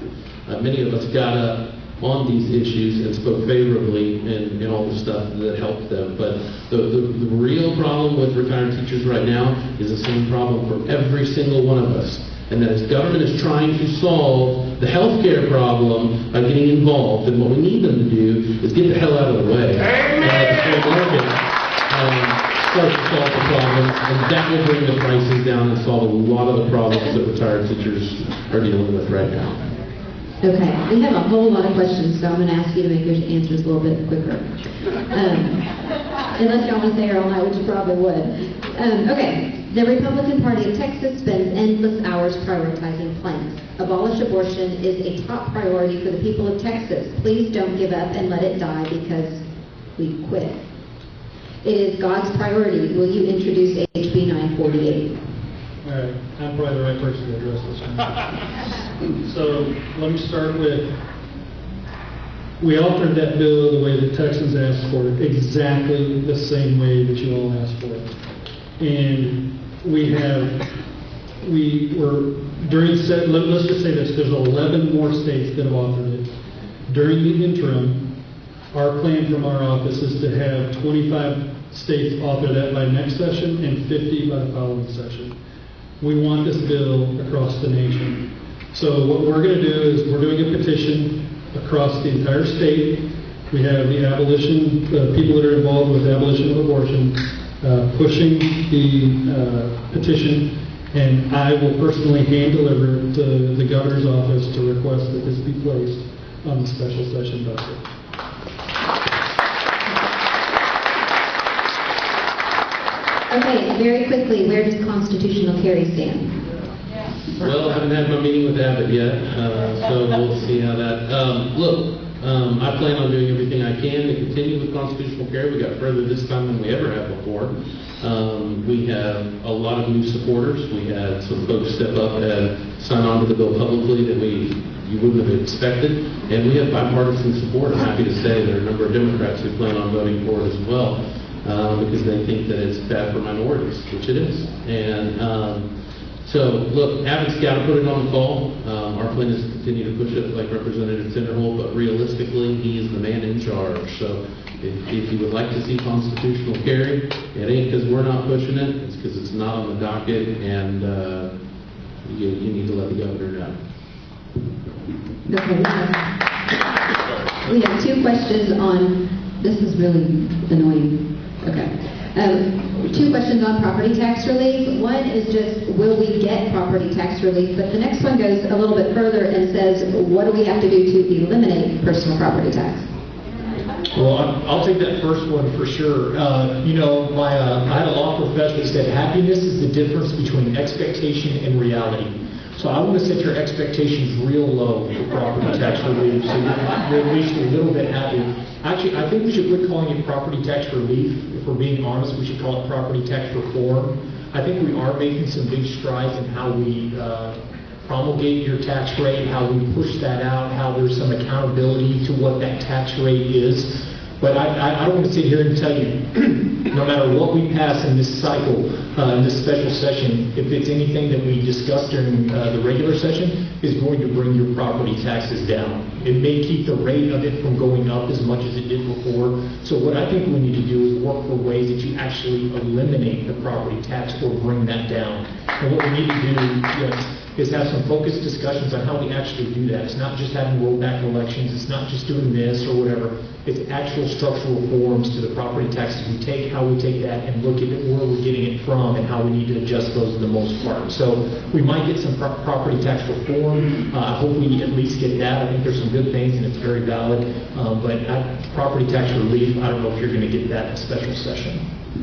Many of us got up on these issues and spoke favorably in all the stuff that helped them. But the real problem with retired teachers right now is the same problem for every single one of us. And that is government is trying to solve the health care problem by getting involved. And what we need them to do is get the hell out of the way. And let the free market start to solve the problem. And that will bring the prices down and solve a lot of the problems that retired teachers are dealing with right now. Okay, we have a whole lot of questions, so I'm going to ask you to make your answers a little bit quicker. Unless y'all want to stay here all night, which you probably would. Okay, the Republican Party of Texas spends endless hours prioritizing plans. Abolish abortion is a top priority for the people of Texas. Please don't give up and let it die because we quit. It is God's priority. Will you introduce HB 948? All right, I'm probably the right person to address this one. So let me start with, we altered that bill the way that Texans asked for it, exactly the same way that you all asked for it. And let's just say this, there's 11 more states that have offered it. During the interim, our plan from our office is to have 25 states offer that by next session and 50 by the following session. We want this bill across the nation. So what we're going to do is we're doing a petition across the entire state. We have the abolition, people that are involved with abolition of abortion, pushing the petition, and I will personally hand deliver it to the governor's office to request that this be placed on the special session docket. Okay, very quickly, where does constitutional carry stand? Well, I haven't had my meeting with Abbott yet, so we'll see how that. I plan on doing everything I can to continue with constitutional carry. We got further this time than we ever have before. We have a lot of new supporters. We had some folks step up and sign on to the bill publicly that you wouldn't have expected. And we have bipartisan support. I'm happy to say there are a number of Democrats who plan on voting for it as well, because they think that it's bad for minorities, which it is. And so, look, Abbott's got to put it on the call. Our plan is to continue to push it like Representative Tinderholt, but realistically, he is the man in charge. So if you would like to see constitutional carry, it ain't because we're not pushing it, it's because it's not on the docket, and you need to let the governor know. Okay, we have two questions on, this is really annoying. Okay. Two questions on property tax relief. One is just, will we get property tax relief? But the next one goes a little bit further and says, what do we have to do to eliminate personal property tax? Well, I'll take that first one for sure. I had a law professor that said happiness is the difference between expectation and reality. So I want to set your expectations real low for property tax relief, so you're at least a little bit happy. Actually, I think we should quit calling it property tax relief. If we're being honest, we should call it property tax reform. I think we are making some big strides in how we promulgate your tax rate, how we push that out, how there's some accountability to what that tax rate is. But I don't want to sit here and tell you, no matter what we pass in this cycle, in this special session, if it's anything that we discuss during the regular session, is going to bring your property taxes down. It may keep the rate of it from going up as much as it did before. So what I think we need to do is work for ways that you actually eliminate the property tax or bring that down. And what we need to do is have some focused discussions on how we actually do that. It's not just having rollback elections. It's not just doing this or whatever. It's actual structural reforms to the property taxes we take, how we take that and look at where we're getting it from and how we need to adjust those for the most part. So we might get some property tax reform. I hope we at least get that. I think there's some good things and it's very valid. But property tax relief, I don't know if you're going to get that in a special session.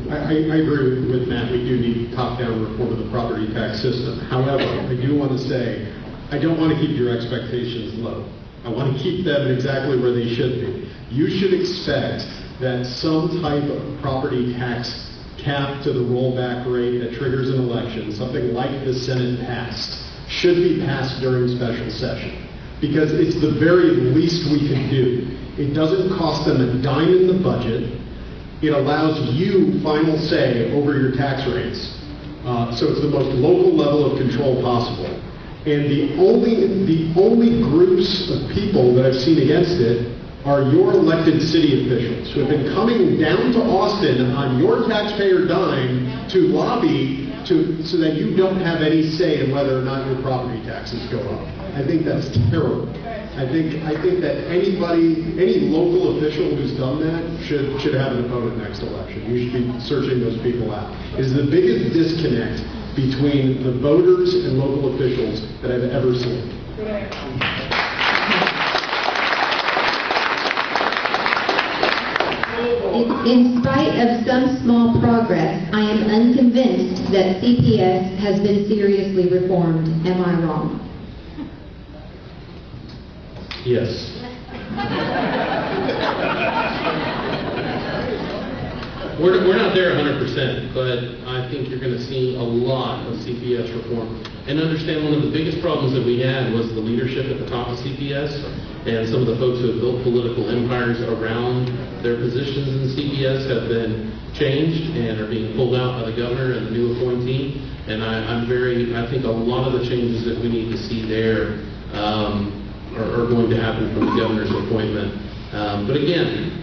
I agree with Matt. We do need top-down reform of the property tax system. However, I do want to say, I don't want to keep your expectations low. I want to keep them exactly where they should be. You should expect that some type of property tax cap to the rollback rate that triggers an election, something like the Senate passed, should be passed during special session. Because it's the very least we can do. It doesn't cost them a dime in the budget. It allows you final say over your tax rates. So it's the most local level of control possible. And the only groups of people that I've seen against it are your elected city officials who have been coming down to Austin on your taxpayer dime to lobby so that you don't have any say in whether or not your property taxes go up. I think that's terrible. I think that any local official who's done that should have an opponent next election. You should be searching those people out. It is the biggest disconnect between the voters and local officials that I've ever seen. In spite of some small progress, I am unconvinced that CPS has been seriously reformed. Am I wrong? Yes. We're not there 100%, but I think you're going to see a lot of CPS reform. And understand one of the biggest problems that we had was the leadership at the top of CPS, and some of the folks who have built political empires around their positions in CPS have been changed and are being pulled out by the governor and the new appointee. And I think a lot of the changes that we need to see there are going to happen from the governor's appointment. But again,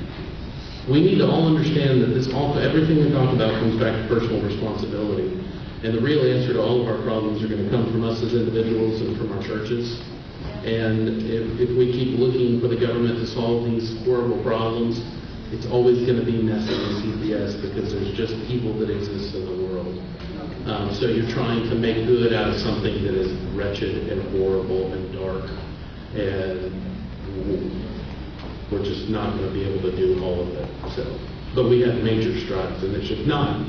we need to all understand that everything we talk about comes back to personal responsibility. And the real answer to all of our problems are going to come from us as individuals and from our churches. And if we keep looking for the government to solve these horrible problems, it's always going to be messy in CPS because there's just people that exist in the world. So you're trying to make good out of something that is wretched and horrible and dark. And we're just not going to be able to do all of it. So, but we have major strides, and it should not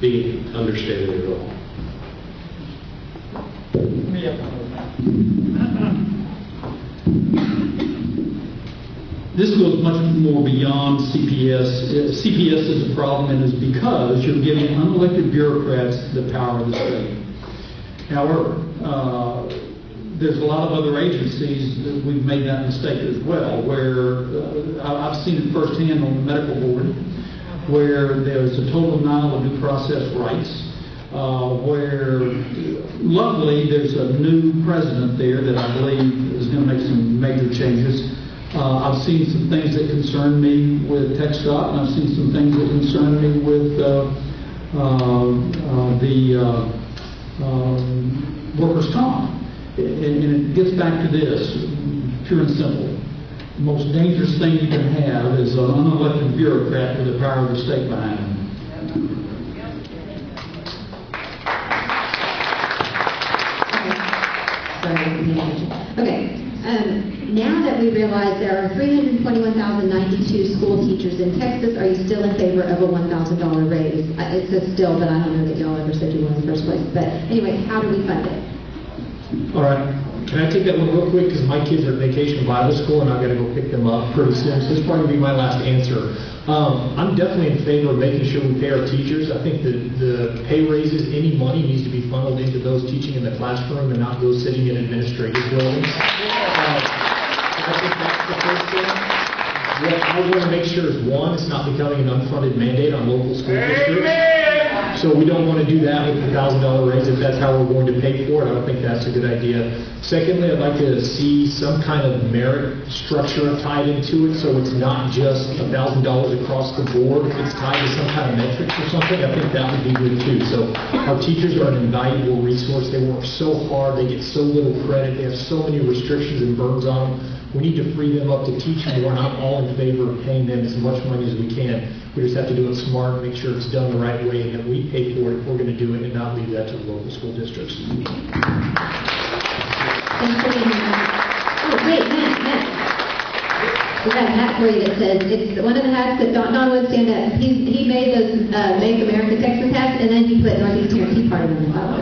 be understated at all. This goes much more beyond CPS. CPS is a problem, and is because you're giving unelected bureaucrats the power of the state. However, there's a lot of other agencies that we've made that mistake as well, where I've seen it firsthand on the medical board, where there's a total denial of due process rights, where luckily there's a new president there that I believe is going to make some major changes. I've seen some things that concern me with TxDOT, and I've seen some things that concern me with workers' comp. And it gets back to this, pure and simple. The most dangerous thing you can have is an unelected bureaucrat with the power of the state behind him. Okay. Now that we realize there are 321,092 school teachers in Texas, are you still in favor of a $1,000 raise? It says still, but I don't know that y'all ever said you were in the first place. But anyway, how do we fund it? All right, can I take that one real quick, because my kids are at vacation Bible school, and I've got to go pick them up pretty soon, so this will probably be my last answer. I'm definitely in favor of making sure we pay our teachers. I think that the pay raises, any money needs to be funneled into those teaching in the classroom and not go sitting in administrative buildings. I think that's the first thing. What I want to make sure is, one, it's not becoming an unfunded mandate on local school districts. So we don't want to do that with the $1,000 raise if that's how we're going to pay for it. I don't think that's a good idea. Secondly, I'd like to see some kind of merit structure tied into it, so it's not just $1,000 across the board. If it's tied to some kind of metrics or something, I think that would be good too. So our teachers are an invaluable resource. They work so hard. They get so little credit. They have so many restrictions and burdens on them. We need to free them up to teach more, and I'm all in favor of paying them as much money as we can. We just have to do it smart, make sure it's done the right way, and that we pay for it if we're going to do it, and not leave that to the local school districts. Thanks for being here. Oh, wait, Matt. We got a hat for you that says, it's one of the hats that Don would stand up. He made those Make America Texas hats, and then he put Northeastern Tea Party on the top.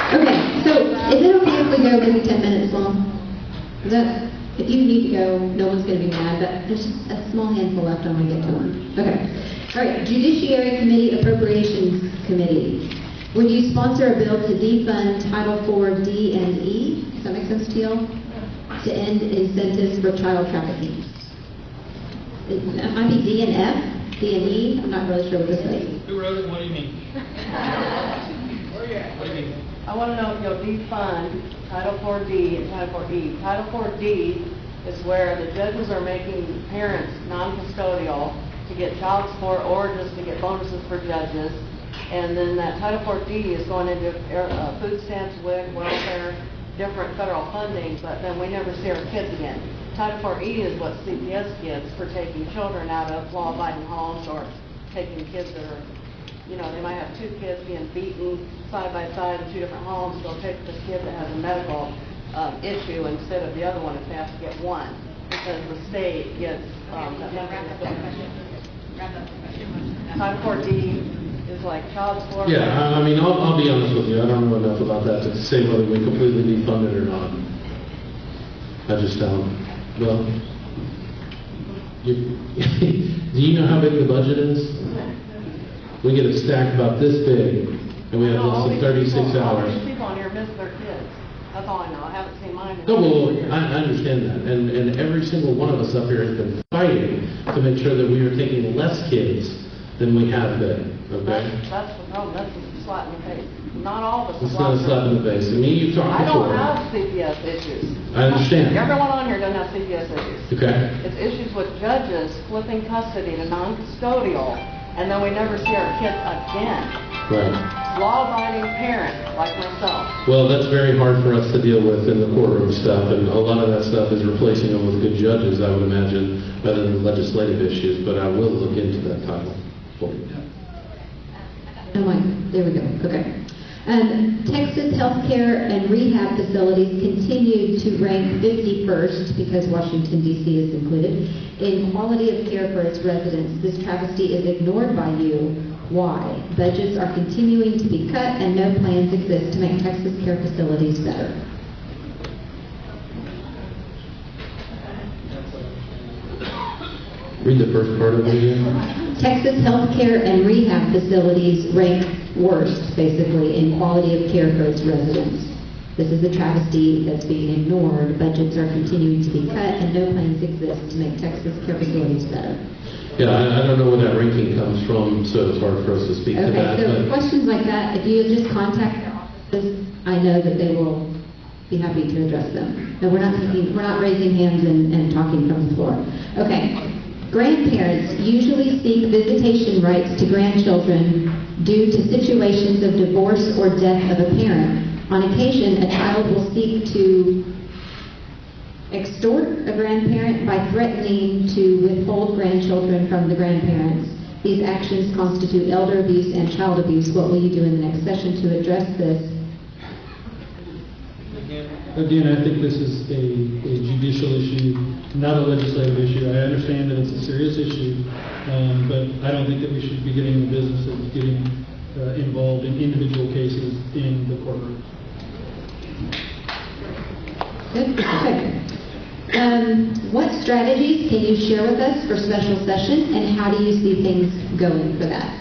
Okay, so is it okay if we go maybe 10 minutes long? Is that, if you need to go, no one's going to be mad, but there's just a small handful left. I want to get to them. Okay. All right, Judiciary Committee Appropriations Committee. Would you sponsor a bill to defund Title IV D and E? Does that make sense to you? To end incentives for child trafficking. It might be D and F, D and E. I'm not really sure what this is. Who wrote it? What do you mean? Where you at? What do you mean? I want to know if you'll defund Title IV-D and Title IV-E. Title IV-D is where the judges are making parents non-custodial to get child support or just to get bonuses for judges. And then that Title IV-D is going into food stamps, WIC, welfare, different federal funding, but then we never see our kids again. Title IV-E is what CPS gets for taking children out of law-abiding homes or taking kids that are, you know, they might have two kids being beaten side by side in two different homes. They'll take the kid that has a medical issue instead of the other one if they have to get one, because the state gets Title IV-D is like child support. Yeah, I mean, I'll be honest with you. I don't know enough about that to say whether we completely defund it or not. I just don't. Well, do you know how big the budget is? We get it stacked about this big, and we have less than 36 hours. All these people on here miss their kids. That's all I know. I haven't seen mine. No, well, I understand that, and every single one of us up here has been fighting to make sure that we are taking less kids than we have been, okay? That's the problem. That's a slap in the face. Not all of us. It's not a slap in the face. I mean, you've talked I before. don't have CPS issues. I understand. Everyone on here doesn't have CPS issues. Okay. It's issues with judges flipping custody to non-custodial, and then we never see our kids again. Right. Law-abiding parents like myself. Well, that's very hard for us to deal with in the courtroom stuff, and a lot of that stuff is replacing them with good judges, I would imagine, rather than legislative issues, but I will look into that title for you. Oh my, there we go. Okay. Texas healthcare and rehab facilities continue to rank 51st, because Washington, D.C. is included, in quality of care for its residents. This travesty is ignored by you. Why? Budgets are continuing to be cut and no plans exist to make Texas care facilities better. Read the first part of it again. Texas healthcare and rehab facilities rank worst, basically, in quality of care for its residents. This is a travesty that's being ignored. Budgets are continuing to be cut and no plans exist to make Texas care facilities better. Yeah, I don't know where that ranking comes from, so it's hard for us to speak to that. Okay, so but questions like that, if you just contact their offices, I know that they will be happy to address them. No, we're not raising hands and talking from the floor. Okay. Grandparents usually seek visitation rights to grandchildren due to situations of divorce or death of a parent. On occasion, a child will seek to extort a grandparent by threatening to withhold grandchildren from the grandparents. These actions constitute elder abuse and child abuse. What will you do in the next session to address this? Again, I think this is a judicial issue, not a legislative issue. I understand that it's a serious issue, but I don't think that we should be getting in the business of getting involved in individual cases in the courtroom. Good. Okay. What strategies can you share with us for special session, and how do you see things going for that?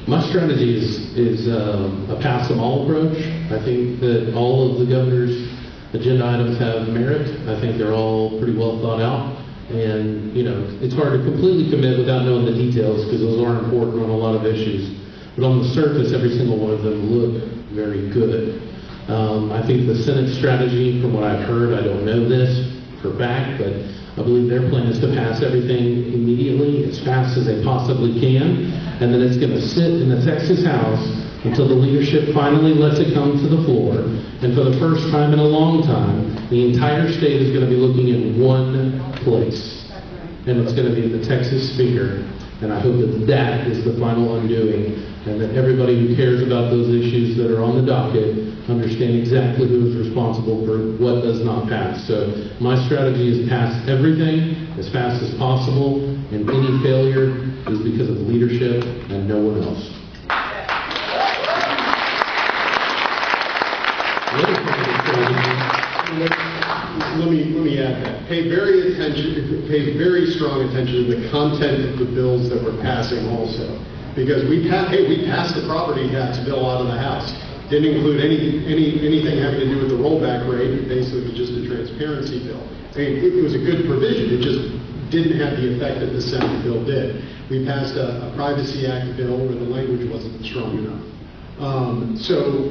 My strategy is a pass them all approach. I think that all of the governor's agenda items have merit. I think they're all pretty well thought out. And, you know, it's hard to completely commit without knowing the details because those are important on a lot of issues. But on the surface, every single one of them look very good. I think the Senate strategy, from what I've heard, I don't know this for a fact, but I believe their plan is to pass everything immediately, as fast as they possibly can, and then it's going to sit in the Texas House until the leadership finally lets it come to the floor. And for the first time in a long time, the entire state is going to be looking in one place, and it's going to be the Texas Speaker. And I hope that that is the final undoing, and that everybody who cares about those issues that are on the docket understand exactly who is responsible for what does not pass. So my strategy is pass everything as fast as possible, and any failure is because of leadership and no one else. Let me add that. Pay very strong attention to the content of the bills that we're passing also. Because we passed the property tax bill out of the House. Didn't include anything having to do with the rollback rate, basically just a transparency bill. I mean, it was a good provision, it just didn't have the effect that the Senate bill did. We passed a Privacy Act bill where the language wasn't strong enough. So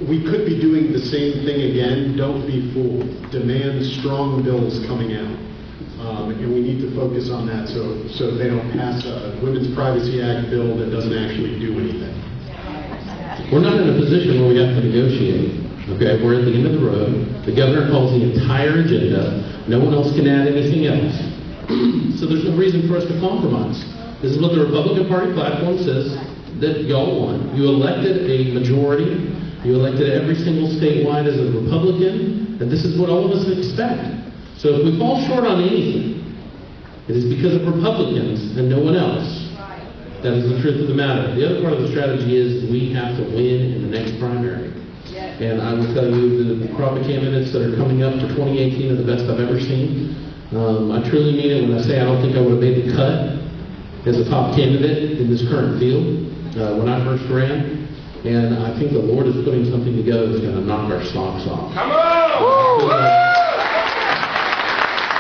we could be doing the same thing again. Don't be fooled. Demand strong bills coming out. And we need to focus on that so they don't pass a Women's Privacy Act bill that doesn't actually do anything. We're not in a position where we have to negotiate. Okay, we're at the end of the road. The governor calls the entire agenda. No one else can add anything else. So there's no reason for us to compromise. This is what the Republican Party platform says that y'all want. You elected a majority. You elected every single statewide as a Republican, and this is what all of us expect. So if we fall short on anything, it is because of Republicans and no one else. That is the truth of the matter. The other part of the strategy is we have to win in the next primary. And I will tell you the crop of candidates that are coming up for 2018 are the best I've ever seen. I truly mean it when I say I don't think I would have made the cut as a top candidate in this current field when I first ran. And I think the Lord is putting something together that's going to knock our socks off. Come on!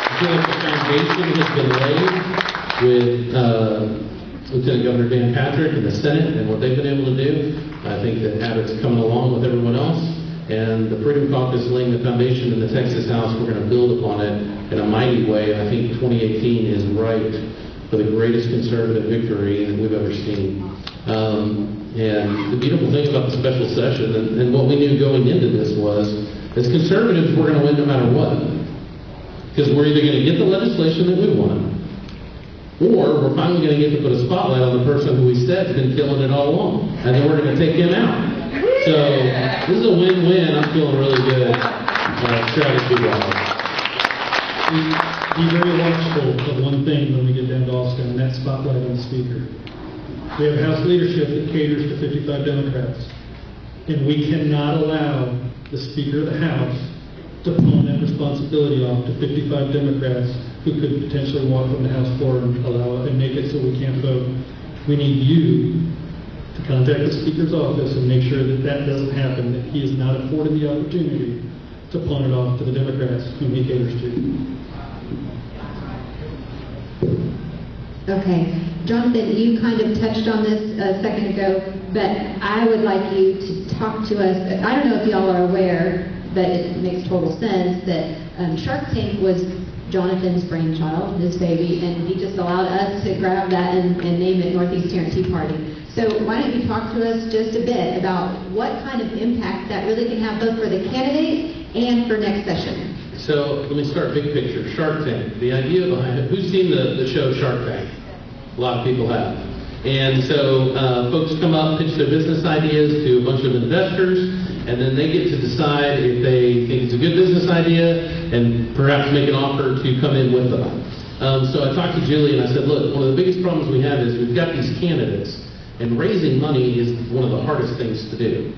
I feel like the foundation has been laid with Lieutenant Governor Dan Patrick and the Senate and what they've been able to do. I think that Abbott's coming along with everyone else. And the Freedom Caucus laying the foundation in the Texas House, we're going to build upon it in a mighty way. I think 2018 is right for the greatest conservative victory that we've ever seen. And the beautiful thing about the special session and what we knew going into this was, as conservatives, we're going to win no matter what. Because we're either going to get the legislation that we want, or we're finally going to get to put a spotlight on the person who we said has been killing it all along. And then we're going to take him out. So this is a win-win. I'm feeling really good strategy-wise. Be very watchful of one thing when we get down to Austin, and that's spotlight on the speaker. We have House leadership that caters to 55 Democrats, and we cannot allow the Speaker of the House to pawn that responsibility off to 55 Democrats who could potentially walk from the House floor and make it so we can't vote. We need you to contact the Speaker's office and make sure that that doesn't happen, that he is not afforded the opportunity to pawn it off to the Democrats whom he caters to. Okay. Jonathan, you kind of touched on this a second ago, but I would like you to talk to us. I don't know if y'all are aware, but it makes total sense that Shark Tank was Jonathan's brainchild, his baby, and he just allowed us to grab that and name it Northeast Tarrant Tea Party. So why don't you talk to us just a bit about what kind of impact that really can have both for the candidates and for next session? So let me start big picture. Shark Tank. The idea behind it. Who's seen the show Shark Tank? A lot of people have. And so folks come up, pitch their business ideas to a bunch of investors, and then they get to decide if they think it's a good business idea and perhaps make an offer to come in with them. So I talked to Julie and I said, look, one of the biggest problems we have is we've got these candidates, and raising money is one of the hardest things to do.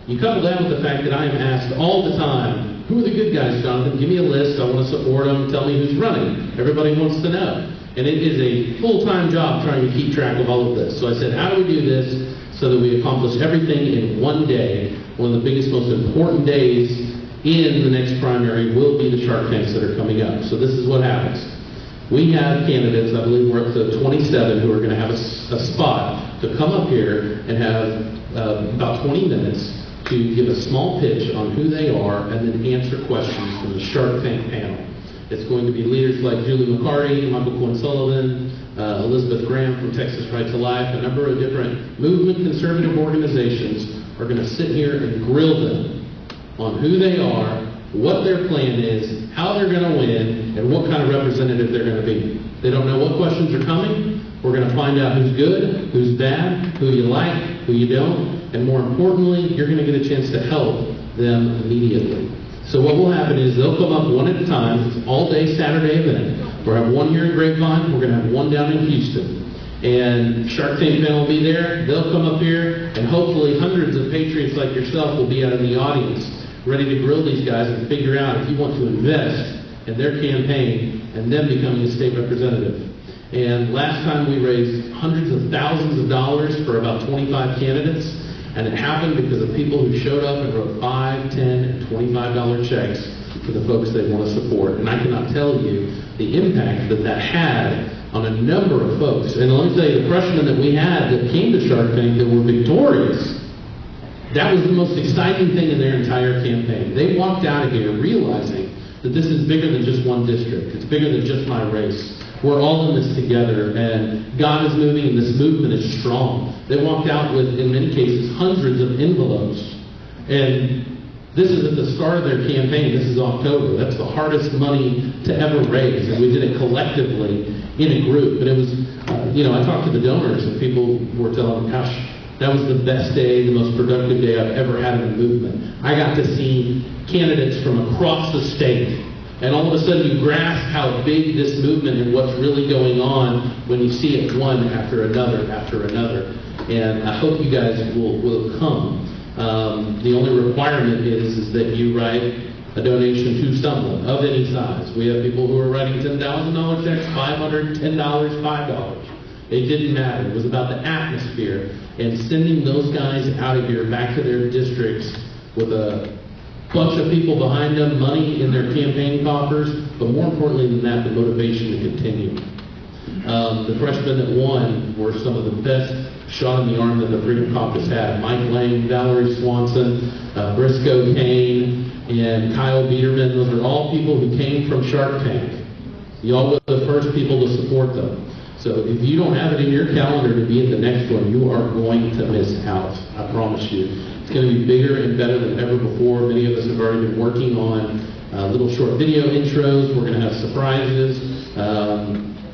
You couple that with the fact that I am asked all the time, who are the good guys, Jonathan? Give me a list. I want to support them. Tell me who's running. Everybody wants to know. And it is a full-time job trying to keep track of all of this. So I said, how do we do this so that we accomplish everything in one day? One of the biggest, most important days in the next primary will be the Shark Tanks that are coming up. So this is what happens. We have candidates, I believe we're up to 27, who are going to have a spot to come up here and have about 20 minutes to give a small pitch on who they are and then answer questions from the Shark Tank panel. It's going to be leaders like Julie McCarty, Michael Cohen Sullivan, Elizabeth Graham from Texas Right to Life. A number of different movement conservative organizations are going to sit here and grill them on who they are, what their plan is, how they're going to win, and what kind of representative they're going to be. They don't know what questions are coming. We're going to find out who's good, who's bad, who you like, who you don't, and more importantly, you're going to get a chance to help them immediately. So what will happen is they'll come up one at a time. It's an all-day Saturday event. We'll have one here in Grapevine. We're going to have one down in Houston. And Shark Tank panel will be there. They'll come up here, and hopefully hundreds of patriots like yourself will be out in the audience, ready to grill these guys and figure out if you want to invest in their campaign and them becoming a state representative. And last time we raised hundreds of thousands of dollars for about 25 candidates. And it happened because of people who showed up and wrote $5, $10, and $25 checks for the folks they want to support. And I cannot tell you the impact that that had on a number of folks. And let me tell you, the freshmen that we had that came to Shark Tank that were victorious, that was the most exciting thing in their entire campaign. They walked out of here realizing that this is bigger than just one district. It's bigger than just my race. We're all in this together, and God is moving, and this movement is strong. They walked out with, in many cases, hundreds of envelopes. And this is at the start of their campaign. This is October. That's the hardest money to ever raise, and we did it collectively in a group. But it was, I talked to the donors, and people were telling me, gosh, that was the best day, the most productive day I've ever had in a movement. I got to see candidates from across the state. And all of a sudden you grasp how big this movement and what's really going on when you see it one after another after another. And I hope you guys will come. The only requirement is that you write a donation to someone of any size. We have people who are writing $10,000 checks, $500, $10, $5. It didn't matter. It was about the atmosphere and sending those guys out of here back to their districts with a bunch of people behind them, money in their campaign coffers, but more importantly than that, the motivation to continue. The freshmen that won were some of the best shot in the arm that the Freedom Caucus had. Mike Lang, Valerie Swanson, Briscoe Kane, and Kyle Biederman. Those are all people who came from Shark Tank. Y'all were the first people to support them. So if you don't have it in your calendar to be at the next one, you are going to miss out. I promise you. It's going to be bigger and better than ever before. Many of us have already been working on little short video intros. We're going to have surprises.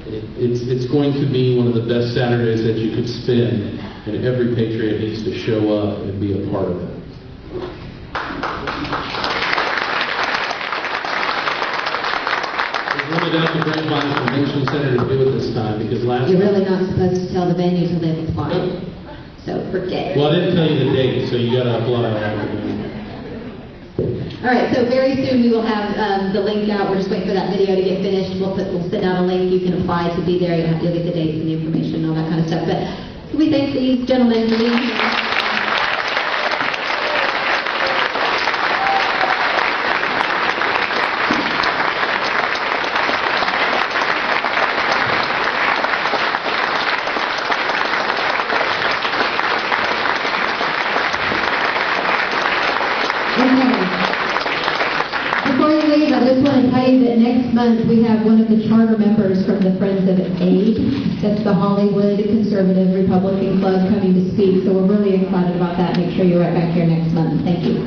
It's going to be one of the best Saturdays that you could spend, and every patriot needs to show up and be a part of it. We really got the Grapevine Convention Center to do it this time because last You're time... really not supposed to tell the venue till they've applied. So forget it. Well, I didn't tell you the date, so you got to apply. All right, so very soon we will have the link out. We're just waiting for that video to get finished. We'll send out a link. You can apply to be there. You'll get the dates and the information and all that kind of stuff. But we thank these gentlemen for being here. month, we have one of the charter members from the Friends of Aid. That's the Hollywood Conservative Republican Club coming to speak. So we're really excited about that. Make sure you're right back here next month. Thank you.